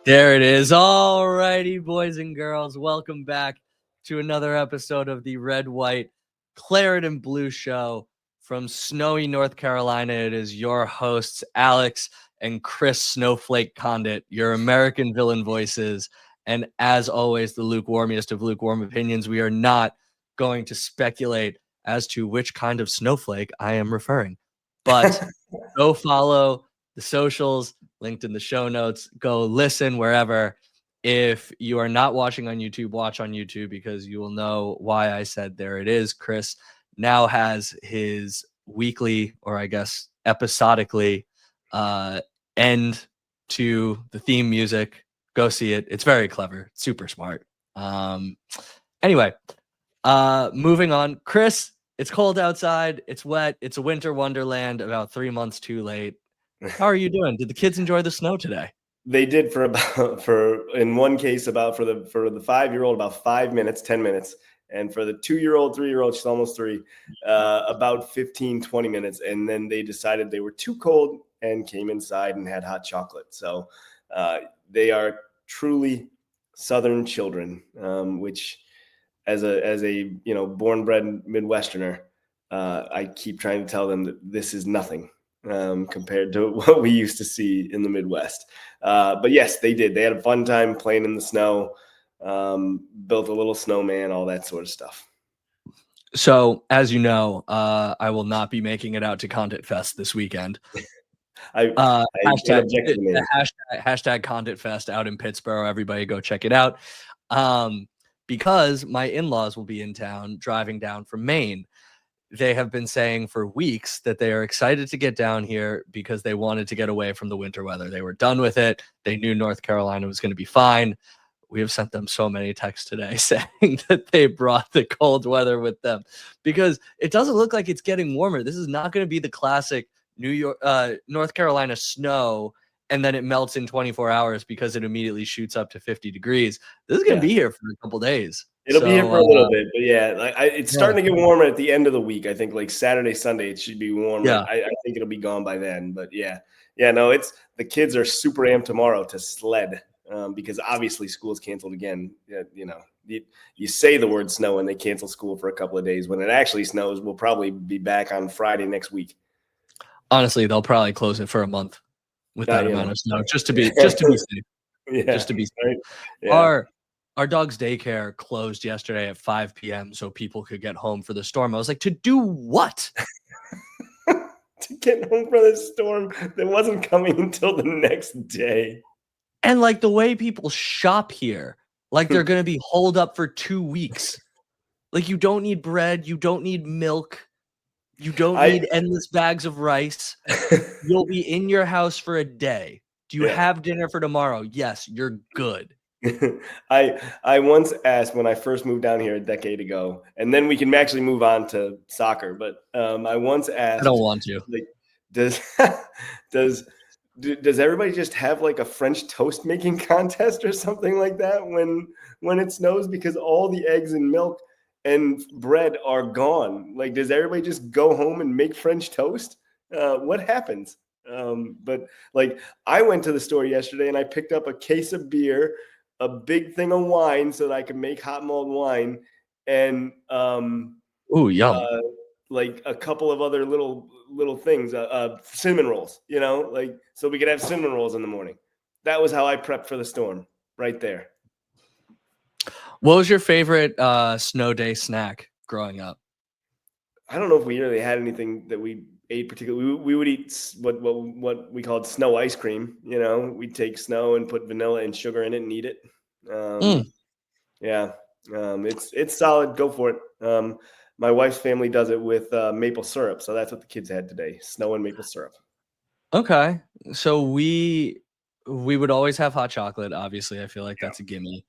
There it is. All righty, boys and girls. Welcome back to another episode of the Red, White, Claret, and Blue Show from snowy North Carolina. It is your hosts, Alex and Chris Snowflake Condit, your American villain voices. And as always, the lukewarmest of lukewarm opinions. We are not going to speculate as to which kind of snowflake I am referring, but go follow the socials linked in the show notes. Go listen wherever. If you are not watching on YouTube, watch on YouTube because you will know why I said there it is. Chris now has his weekly, or I guess episodically, end to the theme music. Go see it. It's very clever. Super smart. Anyway, moving on. Chris, it's cold outside. It's wet. It's a winter wonderland about 3 months too late. How are you doing? Did the kids enjoy the snow today? They did in one case for the 5-year-old about 5 minutes, 10 minutes, and for the 2-year-old, 3-year-old, she's almost 3, about 15, 20 minutes, and then they decided they were too cold and came inside and had hot chocolate. So they are truly Southern children, which as a born bred Midwesterner, I keep trying to tell them that this is nothing compared to what we used to see in the Midwest. But yes, they did. They had a fun time playing in the snow, built a little snowman, all that sort of stuff. So, as you know, I will not be making it out to Content Fest this weekend. Hashtag Content Fest out in Pittsburgh. Everybody go check it out. Because my in-laws will be in town driving down from Maine. They have been saying for weeks that they are excited to get down here because they wanted to get away from the winter weather. They were done with it. They knew North Carolina was going to be fine. We have sent them so many texts today saying that they brought the cold weather with them because it doesn't look like it's getting warmer. This is not going to be the classic North Carolina snow, and then it melts in 24 hours because it immediately shoots up to 50 degrees. This is going to be here for a couple days. It'll be here for a little bit, but yeah, it's starting to get warmer at the end of the week. I think like Saturday, Sunday, it should be warmer. Yeah. I think it'll be gone by then, but yeah, no, the kids are super amped tomorrow to sled because obviously school's canceled again. You say the word snow and they cancel school for a couple of days. When it actually snows, we'll probably be back on Friday next week. Honestly, they'll probably close it for a month with that amount of snow, just to be safe. Yeah, just to be safe. Right? Yeah. Our dog's daycare closed yesterday at 5 p.m. so people could get home for the storm. I was like, to do what? To get home for the storm that wasn't coming until the next day. And like the way people shop here, like they're going to be holed up for 2 weeks. Like you don't need bread. You don't need milk. You don't need endless bags of rice. You'll be in your house for a day. Do you have dinner for tomorrow? Yes, you're good. I once asked when I first moved down here a decade ago, and then we can actually move on to soccer. But I once asked, I don't want to. Like, does everybody just have like a French toast making contest or something like that when it snows? Because all the eggs and milk and bread are gone. Like, does everybody just go home and make French toast? What happens? But like, I went to the store yesterday and I picked up a case of beer, a big thing of wine so that I could make hot mulled wine, and yum. Like a couple of other little things, cinnamon rolls, like so we could have cinnamon rolls in the morning. That was how I prepped for the storm, right there. What was your favorite snow day snack growing up? I don't know if we really had anything that we ate particularly. We would eat what we called snow ice cream. We'd take snow and put vanilla and sugar in it and eat it. Yeah, it's solid. Go for it. My wife's family does it with maple syrup, so that's what the kids had today: snow and maple syrup. Okay, so we would always have hot chocolate. Obviously, I feel like that's a gimme.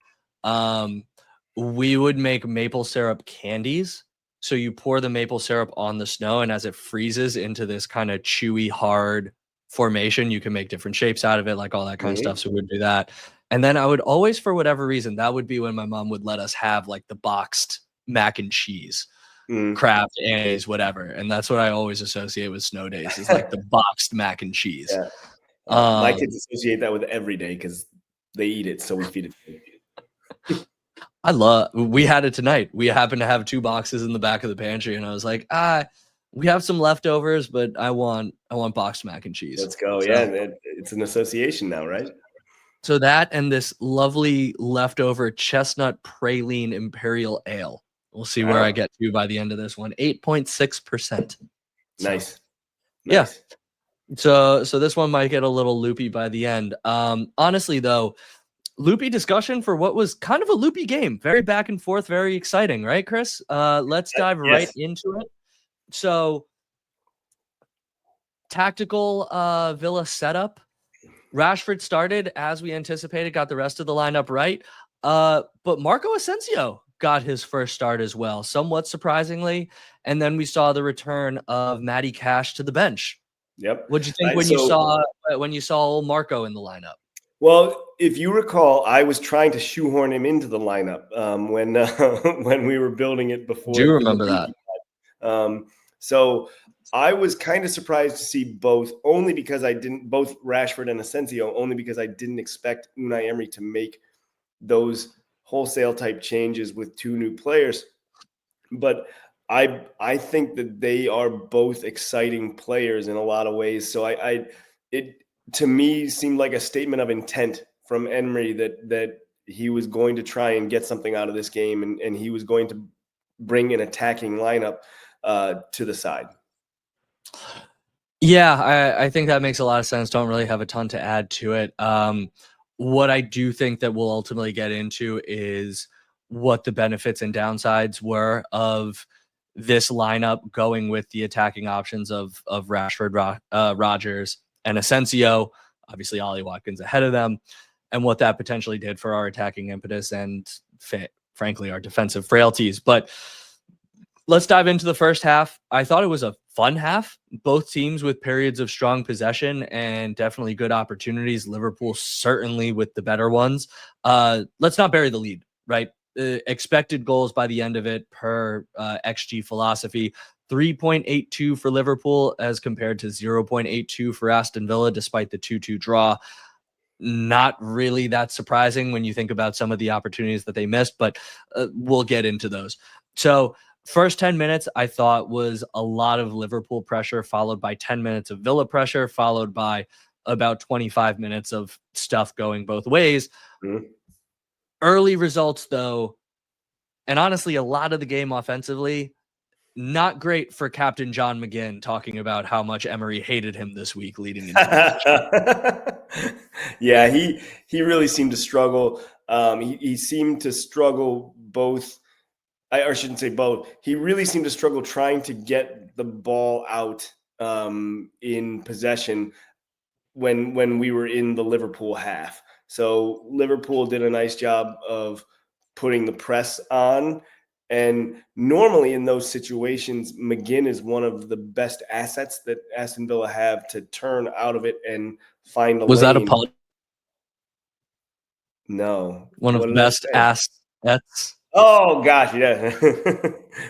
We would make maple syrup candies. So you pour the maple syrup on the snow, and as it freezes into this kind of chewy, hard formation, you can make different shapes out of it, like all that kind of stuff. So we'd do that. And then I would always, for whatever reason, that would be when my mom would let us have like the boxed mac and cheese, Kraft, Annie's, whatever. And that's what I always associate with snow days is like the boxed mac and cheese. Yeah. My kids associate that with every day because they eat it, so we feed it to them. We had it tonight. We happened to have 2 boxes in the back of the pantry, and I was like, we have some leftovers, but I want boxed mac and cheese. Let's go. So, yeah, it's an association now, right? So that and this lovely leftover chestnut praline imperial ale. We'll see where I get to by the end of this one. 8.6%. Nice. Yeah. So this one might get a little loopy by the end. Honestly, though, loopy discussion for what was kind of a loopy game. Very back and forth, very exciting, right, Chris? Let's dive right into it. So, tactical Villa setup. Rashford started as we anticipated, got the rest of the lineup right. But Marco Asensio got his first start as well, somewhat surprisingly. And then we saw the return of Matty Cash to the bench. Yep. What'd you think when you saw old Marco in the lineup? Well, if you recall, I was trying to shoehorn him into the lineup when we were building it before. Do you remember that? So I was kind of surprised to see both Rashford and Asensio, only because I didn't expect Unai Emery to make those wholesale type changes with 2 new players. But I think that they are both exciting players in a lot of ways. So it to me seemed like a statement of intent from Emery that he was going to try and get something out of this game, and he was going to bring an attacking lineup to the side. Yeah, I think that makes a lot of sense. Don't really have a ton to add to it. What I do think that we'll ultimately get into is what the benefits and downsides were of this lineup going with the attacking options of Rashford, Rodgers, and Asensio. Obviously, Ollie Watkins ahead of them, and what that potentially did for our attacking impetus and, frankly, our defensive frailties. But let's dive into the first half. I thought it was a fun half. Both teams with periods of strong possession and definitely good opportunities. Liverpool certainly with the better ones. Let's not bury the lead, right? Expected goals by the end of it per XG philosophy. 3.82 for Liverpool as compared to 0.82 for Aston Villa, despite the 2-2 draw. Not really that surprising when you think about some of the opportunities that they missed, but we'll get into those. So first 10 minutes, I thought, was a lot of Liverpool pressure, followed by 10 minutes of Villa pressure, followed by about 25 minutes of stuff going both ways. Mm-hmm. Early results, though, and honestly, a lot of the game offensively, not great for Captain John McGinn, talking about how much Emery hated him this week leading into the Yeah, he really seemed to struggle. He seemed to struggle both. I shouldn't say both. He really seemed to struggle trying to get the ball out in possession when we were in the Liverpool half. So Liverpool did a nice job of putting the press on. And normally in those situations, McGinn is one of the best assets that Aston Villa have to turn out of it and find a lane. Was that a punt? No. One of the best assets. Oh gosh, yeah.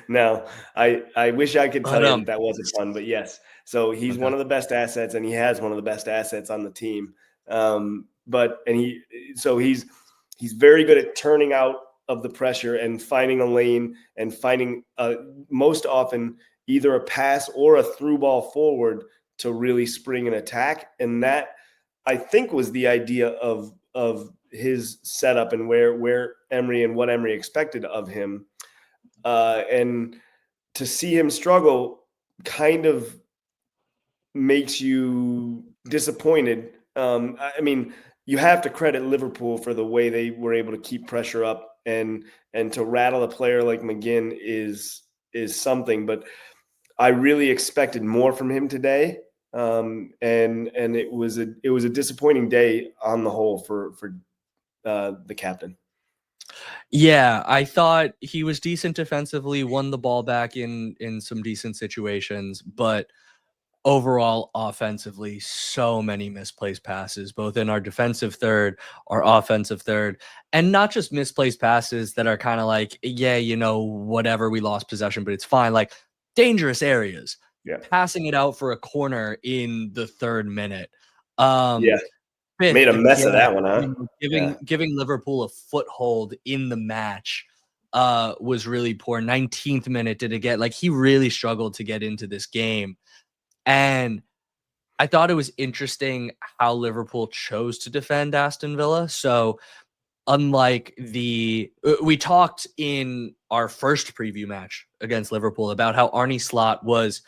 No, I wish I could tell you that wasn't fun, but yes. So he's one of the best assets, and he has one of the best assets on the team. He's very good at turning out of the pressure and finding a lane and finding most often either a pass or a through ball forward to really spring an attack. And that, I think, was the idea of his setup and where Emery and what Emery expected of him. And to see him struggle kind of makes you disappointed. I mean, you have to credit Liverpool for the way they were able to keep pressure up and to rattle a player like McGinn is something, but I really expected more from him today. And it was a disappointing day on the whole for the captain. Yeah, I thought he was decent defensively, won the ball back in some decent situations, but overall offensively, so many misplaced passes, both in our defensive third, our offensive third, and not just misplaced passes that are kind of like, yeah, whatever, we lost possession, but it's fine. Like dangerous areas, passing it out for a corner in the 3rd minute. 5th. Made a mess of Again, that one, huh? giving Liverpool a foothold in the match was really poor. 19th minute did it get, like, he really struggled to get into this game. And I thought it was interesting how Liverpool chose to defend Aston Villa. So unlike we talked in our first preview match against Liverpool about how Arne Slot was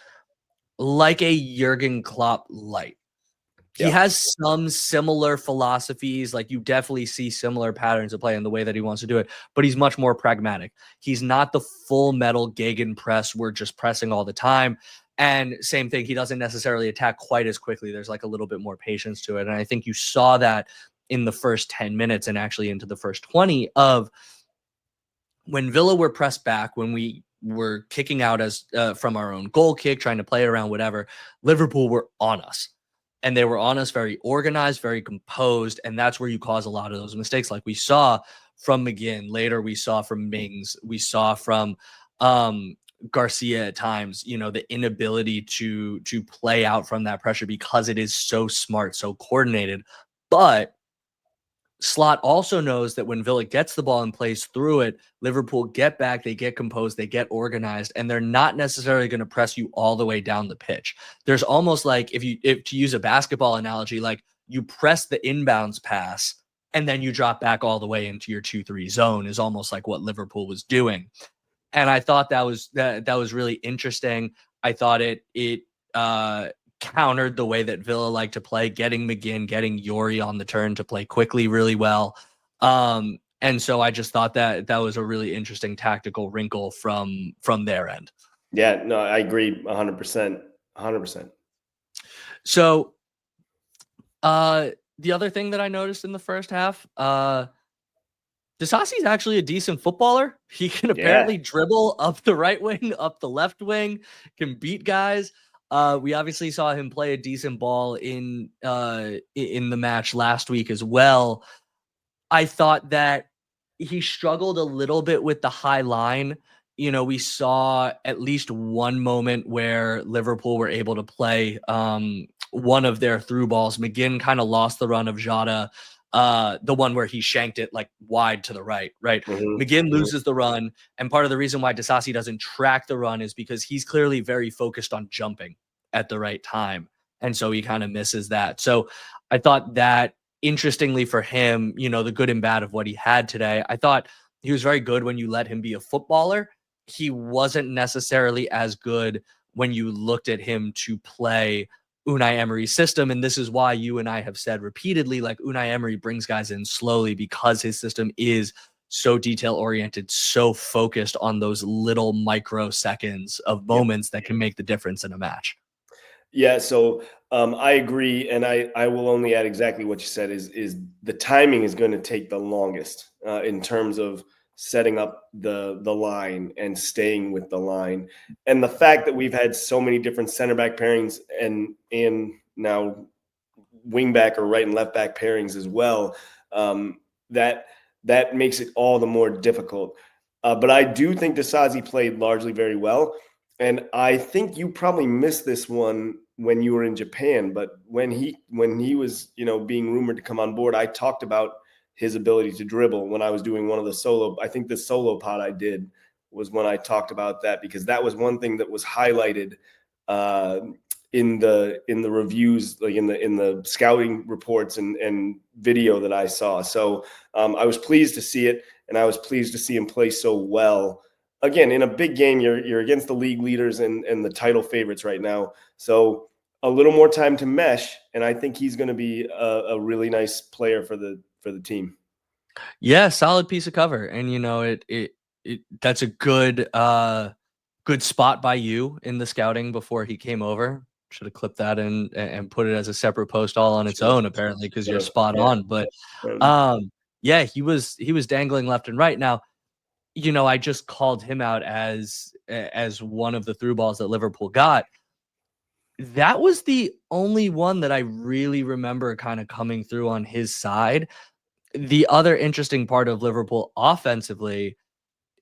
like a Jurgen Klopp light. He has some similar philosophies. Like, you definitely see similar patterns of play in the way that he wants to do it, but he's much more pragmatic. He's not the full metal gegenpress. We're just pressing all the time. And same thing, he doesn't necessarily attack quite as quickly. There's like a little bit more patience to it. And I think you saw that in the first 10 minutes and actually into the first 20 of when Villa were pressed back, when we were kicking out as from our own goal kick, trying to play it around, whatever, Liverpool were on us. And they were on us very organized, very composed. And that's where you cause a lot of those mistakes. Like we saw from McGinn, later we saw from Mings, we saw from Garcia at times, you know, the inability to play out from that pressure because it is so smart, so coordinated. But Slot also knows that when Villa gets the ball and plays through it, Liverpool get back, they get composed, they get organized, and they're not necessarily going to press you all the way down the pitch. There's almost like, if to use a basketball analogy, like you press the inbounds pass and then you drop back all the way into your 2-3 zone is almost like what Liverpool was doing. And I thought that was really interesting. I thought it countered the way that Villa like to play, getting McGinn, getting Yori on the turn to play quickly really well. And so I just thought that was a really interesting tactical wrinkle from their end. Yeah, no, I agree 100%. 100%. So the other thing that I noticed in the first half, Disasi's actually a decent footballer. He can apparently dribble up the right wing, up the left wing, can beat guys. We obviously saw him play a decent ball in the match last week as well. I thought that he struggled a little bit with the high line. You know, we saw at least one moment where Liverpool were able to play one of their through balls. McGinn kind of lost the run of Jota. The one where he shanked it like wide to the right. McGinn loses the run. And part of the reason why Disasi doesn't track the run is because he's clearly very focused on jumping at the right time. And so he kind of misses that. So I thought that, interestingly for him, you know, the good and bad of what he had today, I thought he was very good when you let him be a footballer. He wasn't necessarily as good when you looked at him to play Unai Emery's system. And this is why you and I have said repeatedly, like, Unai Emery brings guys in slowly because his system is so detail oriented, so focused on those little microseconds of moments that can make the difference in a match. Yeah, so I agree, and I will only add exactly what you said is the timing is going to take the longest in terms of setting up the line and staying with the line, and the fact that we've had so many different center back pairings and now wing back or right and left back pairings as well, that makes it all the more difficult. But I do think Disasi played largely very well. And I think you probably missed this one when you were in Japan, but when he was, you know, being rumored to come on board, I talked about his ability to dribble when I was doing one of the solo. I think the solo pod I did was when I talked about that, because that was one thing that was highlighted in the reviews, like in the scouting reports and video that I saw. So I was pleased to see it, and I was pleased to see him play so well. Again, in a big game, you're against the league leaders and the title favorites right now. So a little more time to mesh, and I think he's going to be a really nice player for the team. Yeah, solid piece of cover, and you know it that's a good spot by you in the scouting before he came over. Should have clipped that in and put it as a separate post all on its own, apparently, because you're spot on. But yeah, he was dangling left and right. Now, you know, I just called him out as one of the through balls that Liverpool got. That was the only one that I really remember kind of coming through on his side. The other interesting part of Liverpool offensively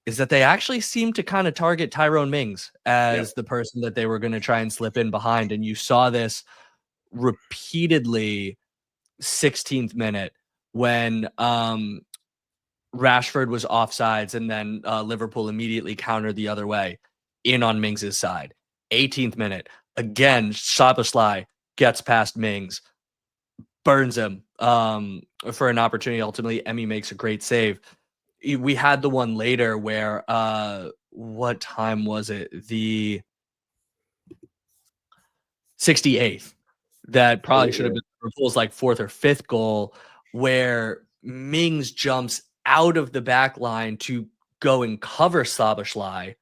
is that they actually seem to kind of target Tyrone Mings as the person that they were going to try and slip in behind. And you saw this repeatedly 16th minute when Rashford was offsides, and then Liverpool immediately countered the other way in on Mings's side. 18th minute, again, Szoboszlai gets past Mings, burns him for an opportunity. Ultimately, Emmy makes a great save. We had the one later where what time was it? The 68th. That probably should have been Liverpool's like fourth or fifth goal, where Mings jumps out of the back line to go and cover Szoboszlai.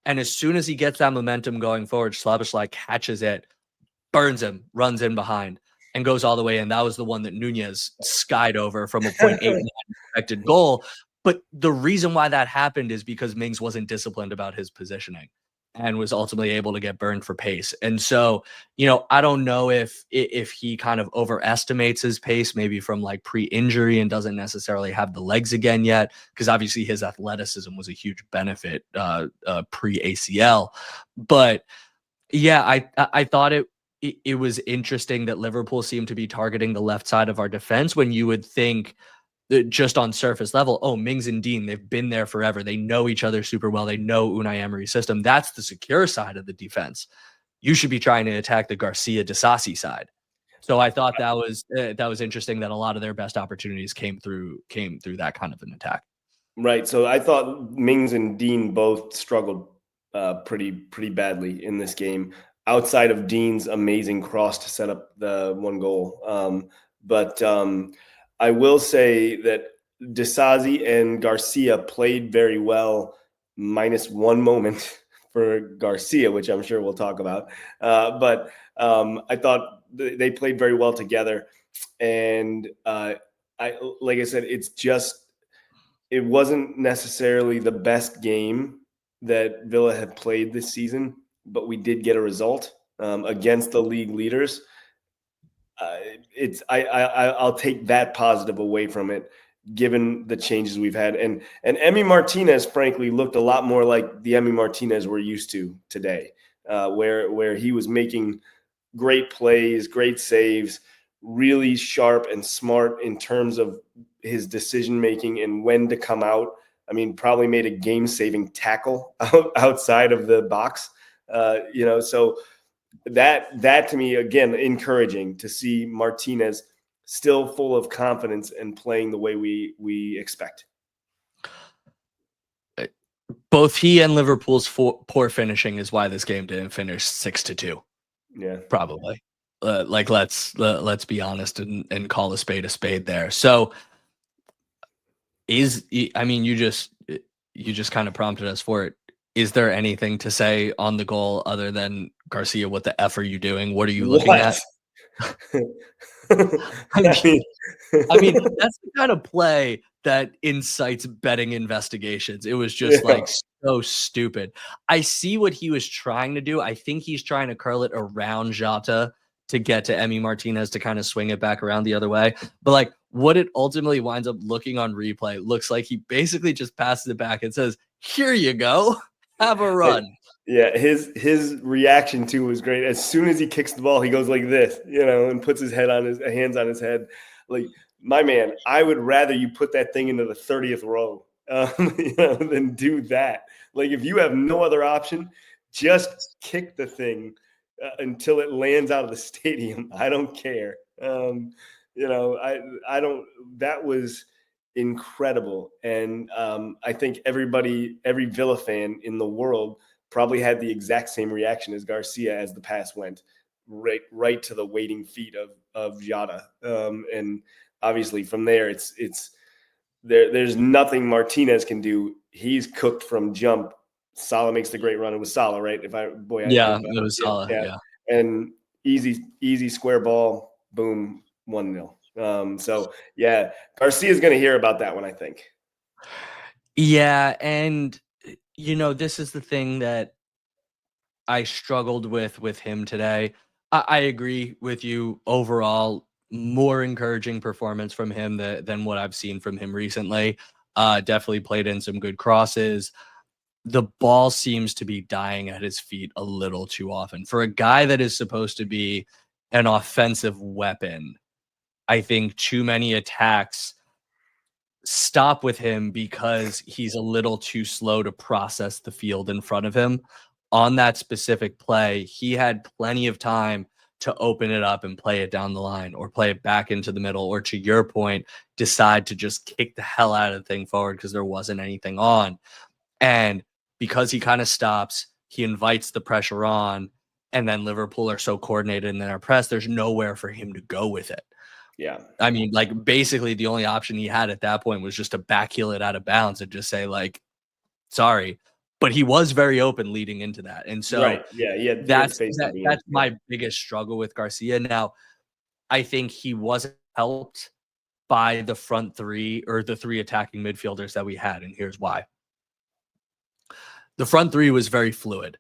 And as soon as he gets that momentum going forward, Szoboszlai catches it, burns him, runs in behind, and goes all the way in. That was the one that Nunez skied over from a .89 expected goal. But the reason why that happened is because Mings wasn't disciplined about his positioning and was ultimately able to get burned for pace. And so, I don't know if he kind of overestimates his pace, maybe from like pre-injury, and doesn't necessarily have the legs again yet, because obviously his athleticism was a huge benefit pre-ACL. But yeah, I thought it was interesting that Liverpool seemed to be targeting the left side of our defense, when you would think that just on surface level, oh, Mings and Dean, they've been there forever. They know each other super well. They know Unai Emery's system. That's the secure side of the defense. You should be trying to attack the Garcia Disasi side. So I thought that was interesting that a lot of their best opportunities came through that kind of an attack. Right. So I thought Mings and Dean both struggled pretty badly in this game, outside of Dean's amazing cross to set up the one goal. But I will say that Disasi and Garcia played very well, minus one moment for Garcia, which I'm sure we'll talk about. But I thought they played very well together. And like I said, it wasn't necessarily the best game that Villa had played this season, but we did get a result against the league leaders. I'll take that positive away from it, given the changes we've had. And Emi Martinez, frankly, looked a lot more like the Emi Martinez we're used to today, where he was making great plays, great saves, really sharp and smart in terms of his decision making and when to come out. I mean, probably made a game-saving tackle outside of the box. So that to me, again, encouraging to see Martinez still full of confidence and playing the way we expect. Both he and Liverpool's poor finishing is why this game didn't finish 6-2. Yeah, probably. Let's be honest and call a spade there. So you just kind of prompted us for it. Is there anything to say on the goal other than, Garcia, what the F are you doing? What are you looking at? I mean, that's the kind of play that incites betting investigations. It was just like so stupid. I see what he was trying to do. I think he's trying to curl it around Jota to get to Emi Martinez to kind of swing it back around the other way. But like what it ultimately winds up looking on replay looks like he basically just passes it back and says, "Here you go. Have a run." Yeah, his reaction too was great. As soon as he kicks the ball, he goes like this, and puts his hands on his head. Like, my man, I would rather you put that thing into the 30th row than do that. Like, if you have no other option, just kick the thing until it lands out of the stadium. I don't care. I don't. That was incredible, and I think every Villa fan in the world probably had the exact same reaction as Garcia as the pass went right to the waiting feet of Jota. And obviously from there, there's nothing Martinez can do. He's cooked from jump. Salah makes the great run. It was Salah, right? It was Salah. Yeah. And easy square ball. Boom, 1-0. So yeah, Garcia's going to hear about that one, I think. Yeah, and this is the thing that I struggled with him today. I agree with you. Overall, more encouraging performance from him than what I've seen from him recently. Definitely played in some good crosses. The ball seems to be dying at his feet a little too often. For a guy that is supposed to be an offensive weapon, I think too many attacks stop with him because he's a little too slow to process the field in front of him. On that specific play, he had plenty of time to open it up and play it down the line or play it back into the middle, or to your point, decide to just kick the hell out of the thing forward because there wasn't anything on. And because he kind of stops, he invites the pressure on, and then Liverpool are so coordinated in their press, there's nowhere for him to go with it. Yeah. I mean, like, basically the only option he had at that point was just to backheel it out of bounds and just say, like, sorry. But he was very open leading into that. And so Right. Yeah. He had space to be in. that's my biggest struggle with Garcia. Now, I think he wasn't helped by the front three or the three attacking midfielders that we had. And here's why. The front three was very fluid.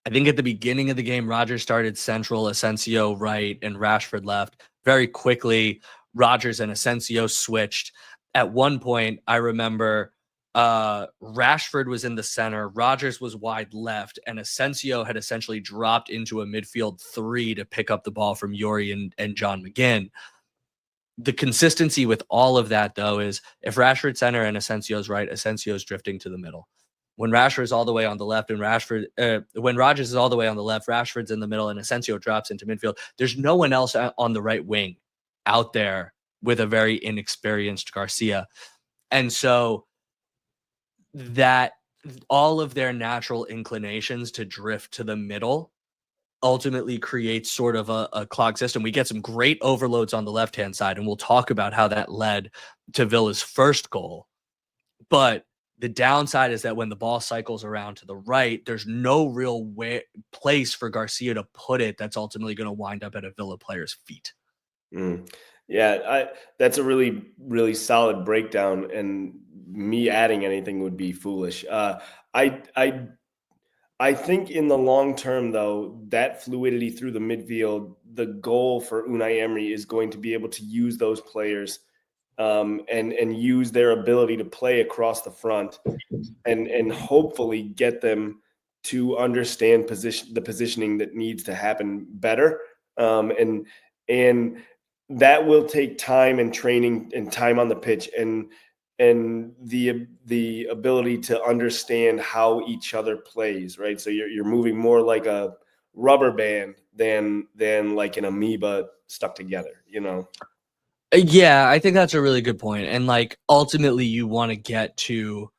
I think at the beginning of the game, Rodgers started central, Asensio right, and Rashford left. Very quickly, Rodgers and Asensio switched. At one point, I remember Rashford was in the center, Rodgers was wide left, and Asensio had essentially dropped into a midfield three to pick up the ball from Yuri and John McGinn. The consistency with all of that, though, is if Rashford's center and Asensio's right, Asensio's drifting to the middle. When Rashford is all the way on the left and when Rodgers is all the way on the left, Rashford's in the middle and Asensio drops into midfield. There's no one else on the right wing out there with a very inexperienced Garcia. And so that all of their natural inclinations to drift to the middle ultimately creates sort of a clog system. We get some great overloads on the left-hand side, and we'll talk about how that led to Villa's first goal. But the downside is that when the ball cycles around to the right, there's no real place for Garcia to put it that's ultimately going to wind up at a Villa player's feet. Yeah, that's a really, really solid breakdown, and me adding anything would be foolish. I think in the long term, though, that fluidity through the midfield, the goal for Unai Emery is going to be able to use those players and use their ability to play across the front and hopefully get them to understand the positioning that needs to happen better. And that will take time and training and time on the pitch and the ability to understand how each other plays, right? So you're moving more like a rubber band than like an amoeba stuck together, you know? Yeah, I think that's a really good point. And like ultimately you want to get to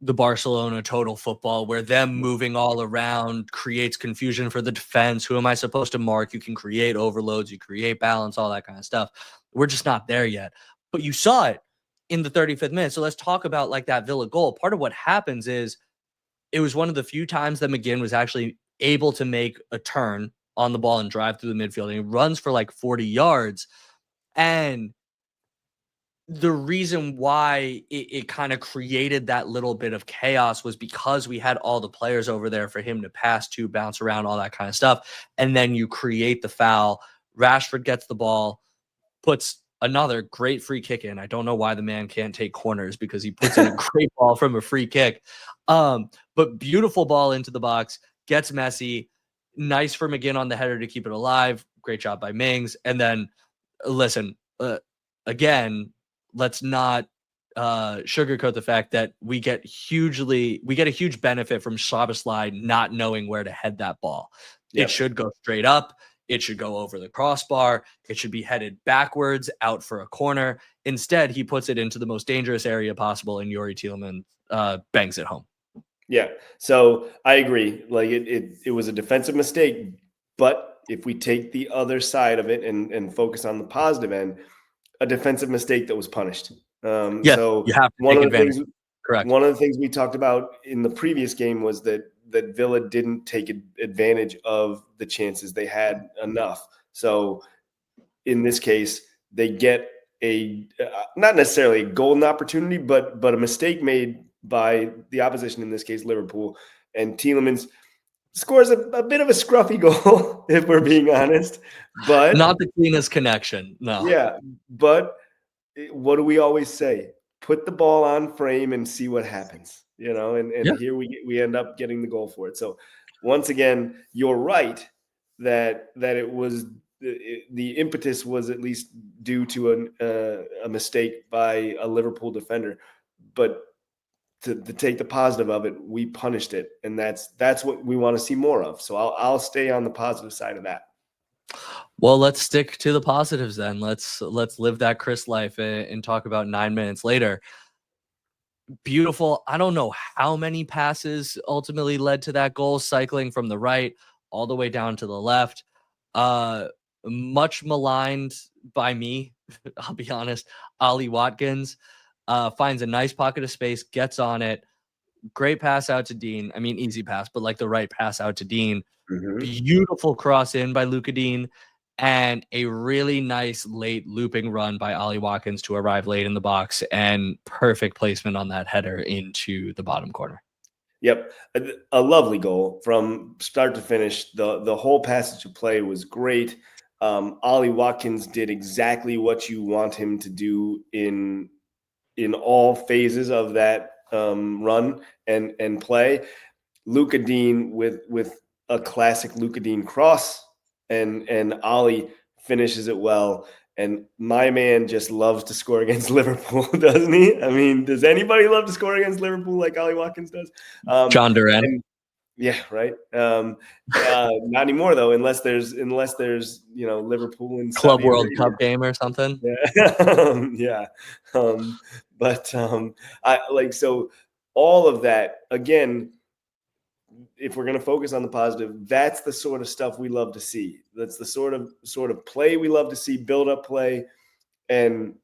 the Barcelona total football where them moving all around creates confusion for the defense. Who am I supposed to mark? You can create overloads, you create balance, all that kind of stuff. We're just not there yet. But you saw it in the 35th minute. So let's talk about like that Villa goal. Part of what happens is it was one of the few times that McGinn was actually able to make a turn on the ball and drive through the midfield. And he runs for like 40 yards. And the reason why it kind of created that little bit of chaos was because we had all the players over there for him to pass to, bounce around, all that kind of stuff. And then you create the foul. Rashford gets the ball, puts another great free kick in. I don't know why the man can't take corners because he puts in a great ball from a free kick. But beautiful ball into the box, gets messy. Nice for McGinn on the header to keep it alive. Great job by Mings. And then, listen, again, let's not sugarcoat the fact that we get a huge benefit from Szoboszlai not knowing where to head that ball. Yep. It should go straight up. It should go over the crossbar. It should be headed backwards out for a corner. Instead, he puts it into the most dangerous area possible, and Yuri Tielemans bangs it home. Yeah, so I agree. Like it was a defensive mistake, but if we take the other side of it and focus on the positive end, a defensive mistake that was punished. Yes, so you have to take advantage. Correct. One of the things we talked about in the previous game was that Villa didn't take advantage of the chances they had enough. So in this case, they get a not necessarily a golden opportunity, but a mistake made by the opposition, in this case Liverpool, and Tielemans scores a bit of a scruffy goal, if we're being honest. But not the cleanest connection. No. Yeah, but what do we always say? Put the ball on frame and see what happens, you know, and here we end up getting the goal for it. So once again, you're right that it was the impetus was at least due to a mistake by a Liverpool defender, but to take the positive of it, we punished it, and that's what we want to see more of. So I'll stay on the positive side of that. Well, let's stick to the positives then. Let's live that Chris life and talk about 9 minutes later. Beautiful. I don't know how many passes ultimately led to that goal, cycling from the right all the way down to the left. Much maligned by me, I'll be honest. Ollie Watkins finds a nice pocket of space, gets on it. Great pass out to Dean. I mean, easy pass, but like the right pass out to Dean. Mm-hmm. Beautiful cross in by Luka Dean, and a really nice late looping run by Ollie Watkins to arrive late in the box, and perfect placement on that header into the bottom corner. Yep. A lovely goal from start to finish. The whole passage of play was great. Ollie Watkins did exactly what you want him to do in all phases of that run and play. Luka Dean with a classic Luka Dean cross, and Ollie finishes it well. And my man just loves to score against Liverpool, doesn't he? I mean, does anybody love to score against Liverpool like Ollie Watkins does? John Duran. Yeah, right. Not anymore though, unless there's Liverpool and Club Saudi World Arabia. Cup game or something. Yeah, yeah. But I like so all of that again. If we're going to focus on the positive, that's the sort of stuff we love to see. That's the sort of play we love to see, build up play, and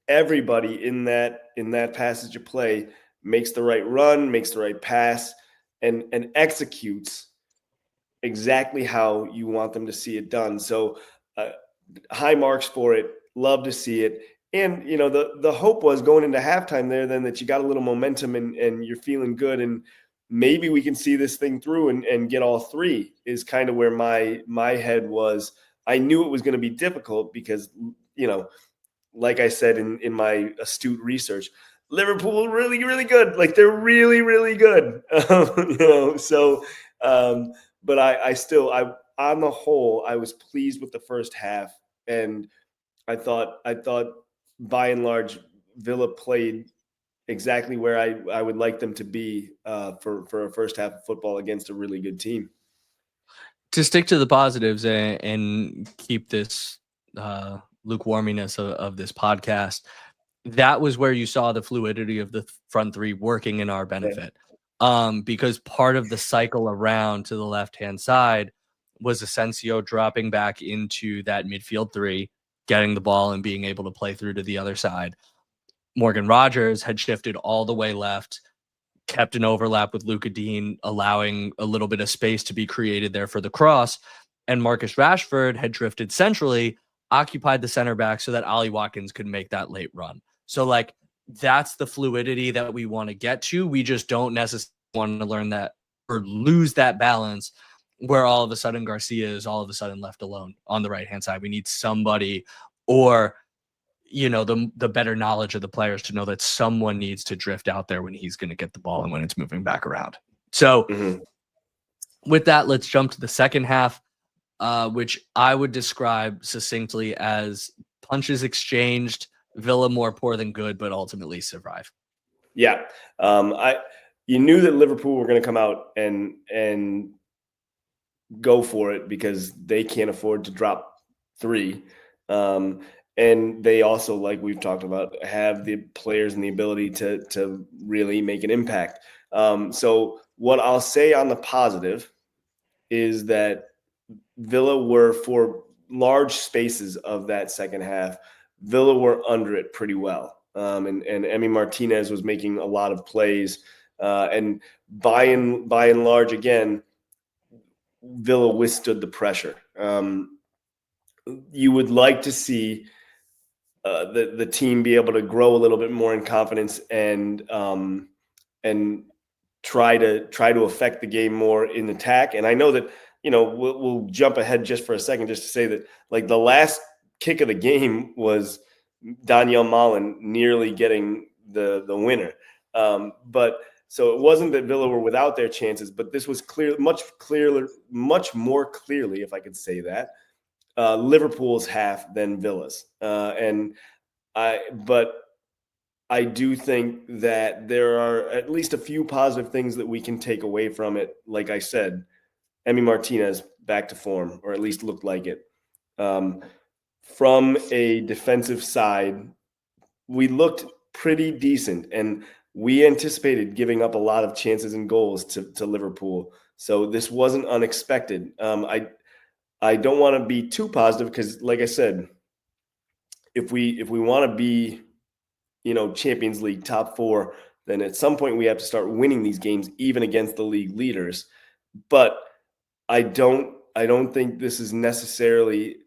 everybody in that passage of play makes the right run, makes the right pass, and executes exactly how you want them to see it done. So high marks for it. Love to see it. And the hope was going into halftime there then that you got a little momentum and you're feeling good, and maybe we can see this thing through and get all three, is kind of where my head was. I knew it was going to be difficult because, like I said in my astute research, Liverpool are really, really good. Like they're really, really good. So, but I still, on the whole, I was pleased with the first half, and I thought by and large Villa played exactly where I would like them to be for a first half of football against a really good team. To stick to the positives and keep this lukewarminess of this podcast, that was where you saw the fluidity of the front three working in our benefit. Because part of the cycle around to the left-hand side was Asensio dropping back into that midfield three, getting the ball and being able to play through to the other side. Morgan Rogers had shifted all the way left, kept an overlap with Luka Dean, allowing a little bit of space to be created there for the cross. And Marcus Rashford had drifted centrally, occupied the center back so that Ollie Watkins could make that late run. So, like, that's the fluidity that we want to get to. We just don't necessarily want to learn that or lose that balance where all of a sudden Garcia is all of a sudden left alone on the right-hand side. We need somebody, or the better knowledge of the players to know that someone needs to drift out there when he's going to get the ball and when it's moving back around. So with that, let's jump to the second half, which I would describe succinctly as punches exchanged, Villa more poor than good, but ultimately survive. Yeah. You knew that Liverpool were going to come out and go for it because they can't afford to drop three. And they also, like we've talked about, have the players and the ability to really make an impact. So what I'll say on the positive is that Villa were, for large spaces of that second half, Villa were under it pretty well. And Emi Martinez was making a lot of plays. And by and large, again, Villa withstood the pressure. You would like to see the team be able to grow a little bit more in confidence and try to affect the game more in attack. And I know that we'll jump ahead just for a second just to say that, like, the last kick of the game was Daniel Malen nearly getting the winner. But so it wasn't that Villa were without their chances, but this was much more clearly, if I could say that, Liverpool's half than Villa's. But I do think that there are at least a few positive things that we can take away from it. Like I said, Emi Martinez back to form, or at least looked like it. From a defensive side, we looked pretty decent, and we anticipated giving up a lot of chances and goals to Liverpool. So this wasn't unexpected. I don't want to be too positive because, like I said, if we want to be, Champions League top 4, then at some point we have to start winning these games, even against the league leaders. But I don't think this is necessarily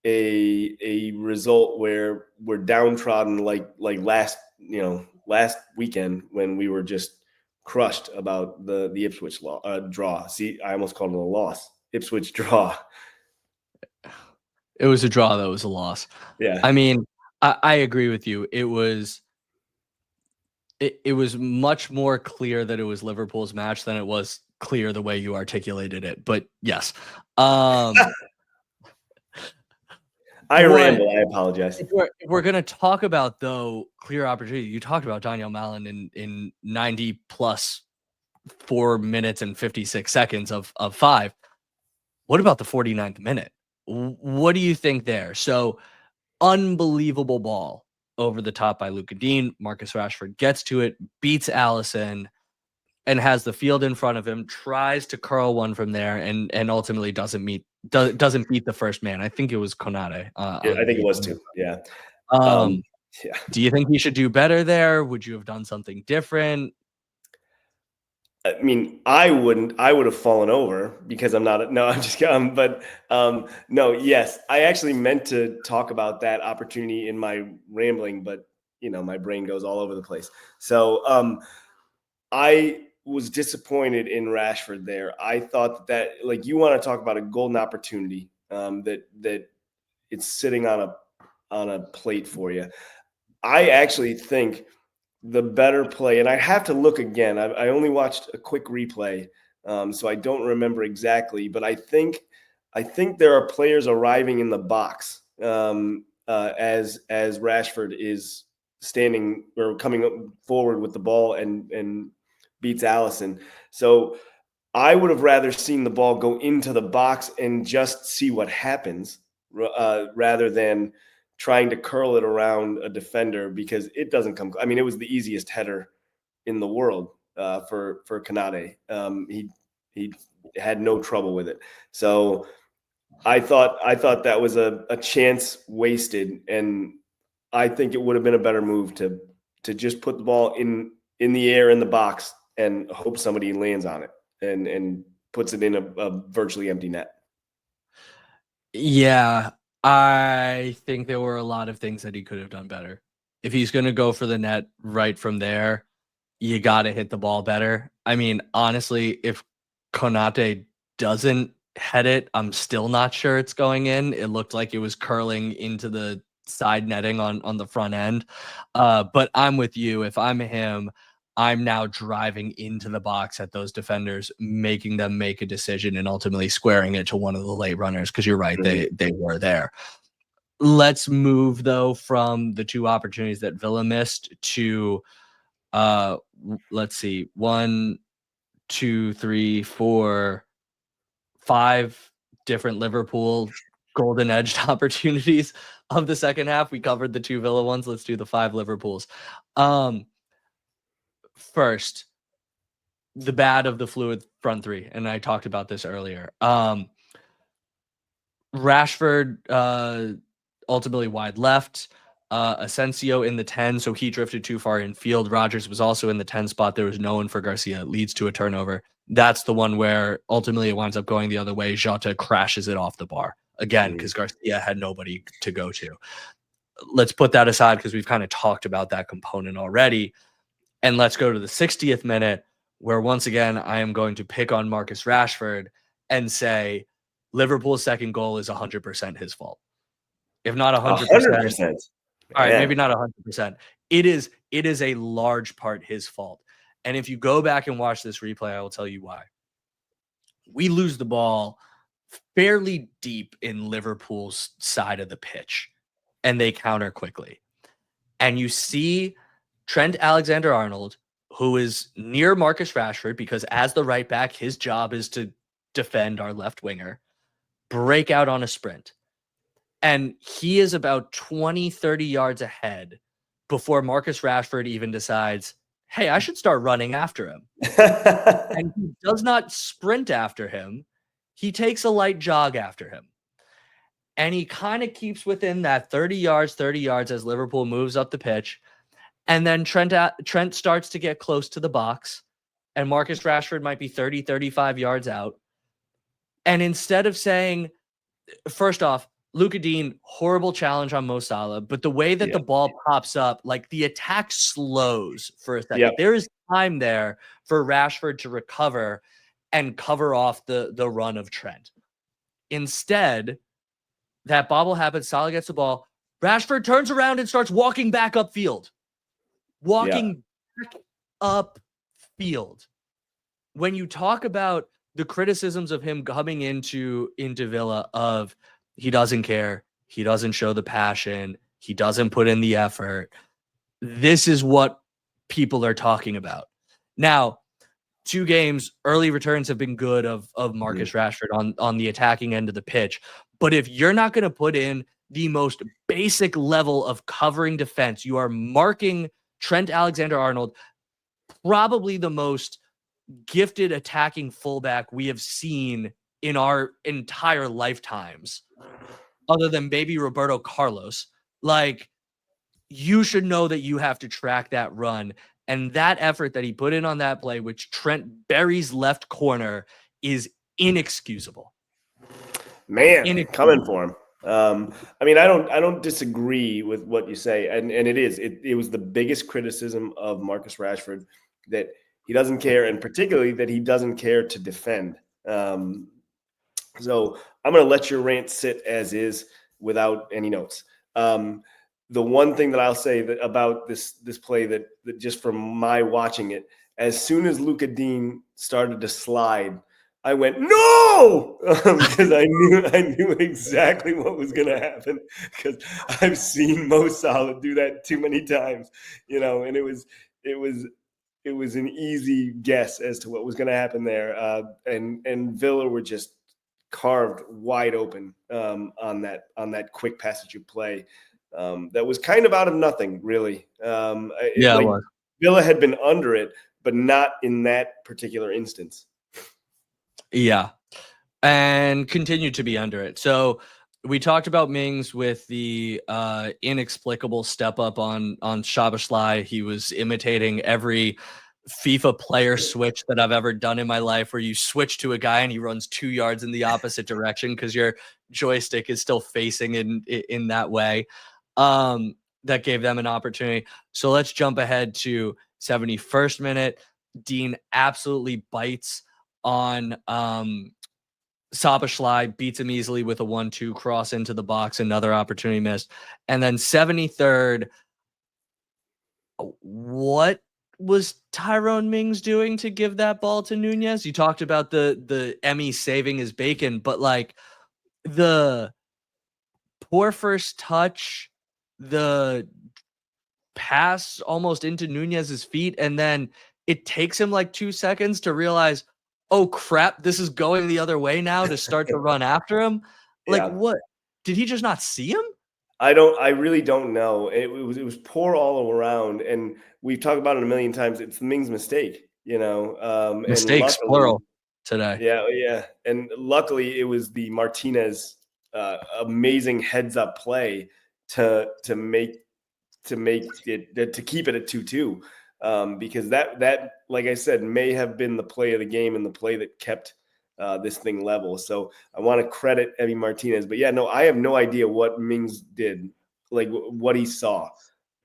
a result where we're downtrodden like last weekend when we were just crushed about the Ipswich draw. See, I almost called it a loss. Ipswich draw. It was a draw, though. It was a loss. Yeah. I mean, I agree with you. It was much more clear that it was Liverpool's match than it was clear the way you articulated it. But yes. I ramble. I apologize. If we're going to talk about, though, clear opportunity, you talked about Daniel Mallon in 90 plus 4 minutes and 56 seconds of 5. What about the 49th minute? What do you think there? So unbelievable ball over the top by Luka Dean. Marcus Rashford gets to it, beats Allison, and has the field in front of him, tries to curl one from there, and ultimately doesn't beat the first man. I think it was Konate. I think it was too. Yeah. Yeah. Do you think he should do better there? Would you have done something different? I mean, I wouldn't. I would have fallen over because I'm not. No, I'm just kidding. But no, yes, I actually meant to talk about that opportunity in my rambling, but my brain goes all over the place. So I was disappointed in Rashford there. I thought that like, you want to talk about a golden opportunity, that it's sitting on a plate for you. I actually think the better play, and I have to look again. I only watched a quick replay, so I don't remember exactly. But I think there are players arriving in the box as Rashford is standing or coming forward with the ball and beats Allison. So I would have rather seen the ball go into the box and just see what happens, rather than trying to curl it around a defender, because it doesn't come. I mean, it was the easiest header in the world for Konate. He had no trouble with it. So I thought that was a chance wasted, and I think it would have been a better move to just put the ball in the air in the box and hope somebody lands on it and puts it in a virtually empty net. Yeah, I think there were a lot of things that he could have done better. If he's going to go for the net right from there, you got to hit the ball better. I mean, honestly, if Konate doesn't head it, I'm still not sure it's going in. It looked like it was curling into the side netting on the front end. But I'm with you. If I'm him, I'm now driving into the box at those defenders, making them make a decision and ultimately squaring it to one of the late runners. Because you're right, they were there. Let's move, though, from the 2 opportunities that Villa missed to let's see, 1, 2, 3, 4, 5 different Liverpool golden edged opportunities of the second half. We covered the 2 Villa ones. Let's do the 5 Liverpools. First, the bad of the fluid front 3, and I talked about this earlier. Rashford ultimately wide left. Asensio in the 10, so he drifted too far in field. Rodgers was also in the 10 spot. There was no one for Garcia. It leads to a turnover. That's the one where ultimately it winds up going the other way. Jota crashes it off the bar again because Garcia had nobody to go to. Let's put that aside because we've kind of talked about that component already. And let's go to the 60th minute, where once again I am going to pick on Marcus Rashford and say Liverpool's second goal is 100% his fault. If not 100%. All right, maybe not 100%. It is a large part his fault. And if you go back and watch this replay, I will tell you why. We lose the ball fairly deep in Liverpool's side of the pitch, and they counter quickly. And you see Trent Alexander-Arnold, who is near Marcus Rashford, because as the right back, his job is to defend our left winger, break out on a sprint. And he is about 20, 30 yards ahead before Marcus Rashford even decides, hey, I should start running after him. And he does not sprint after him. He takes a light jog after him. And he kind of keeps within that 30 yards as Liverpool moves up the pitch. And then Trent starts to get close to the box. And Marcus Rashford might be 30, 35 yards out. And instead of saying, first off, Luka Dean, horrible challenge on Mo Salah, but the way that the ball pops up, like the attack slows for a second. Yep. There is time there for Rashford to recover and cover off the run of Trent. Instead, that bobble happens, Salah gets the ball, Rashford turns around and starts walking back upfield. Back upfield. When you talk about the criticisms of him coming into Villa of he doesn't care, he doesn't show the passion, he doesn't put in the effort, this is what people are talking about. Now, 2 games, early returns have been good of Marcus Rashford on the attacking end of the pitch. But if you're not going to put in the most basic level of covering defense, you are marking Trent Alexander-Arnold, probably the most gifted attacking fullback we have seen in our entire lifetimes, other than maybe Roberto Carlos. Like, you should know that you have to track that run. And that effort that he put in on that play, which Trent buries left corner, is inexcusable. Man, coming for him. I mean, I don't disagree with what you say, and it was the biggest criticism of Marcus Rashford, that he doesn't care, and particularly that he doesn't care to defend. So I'm going to let your rant sit as is without any notes. The one thing that I'll say that about this play that just from my watching it, as soon as Luka Dean started to slide, I went, no, because I knew exactly what was going to happen, because I've seen Mo Salah do that too many times, and it was an easy guess as to what was going to happen there. And Villa were just carved wide open on that quick passage of play. That was kind of out of nothing, really. It was. Villa had been under it, but not in that particular instance. Yeah, and continued to be under it. So we talked about Mings with the inexplicable step up on Szoboszlai. He was imitating every FIFA player switch that I've ever done in my life, where you switch to a guy and he runs 2 yards in the opposite direction because your joystick is still facing in that way. That gave them an opportunity. So let's jump ahead to 71st minute. Dean absolutely bites on Szoboszlai, beats him easily with a 1-2 cross into the box, another opportunity missed. And then 73rd, what was Tyrone Mings doing to give that ball to Nunez? You talked about the Emmy saving his bacon, but like the poor first touch, the pass almost into Nunez's feet, and then it takes him like 2 seconds to realize, oh crap, this is going the other way now, to start to run after him. Like, what? Did he just not see him? I really don't know. It was poor all around, and we've talked about it a million times. It's Mings' mistake, Mistakes, and plural, today. Yeah. And luckily, it was the Martinez amazing heads-up play to keep it at 2-2, because that, like I said, may have been the play of the game and the play that kept this thing level. So I want to credit Emi Martinez, but I have no idea what Mings did, like what he saw.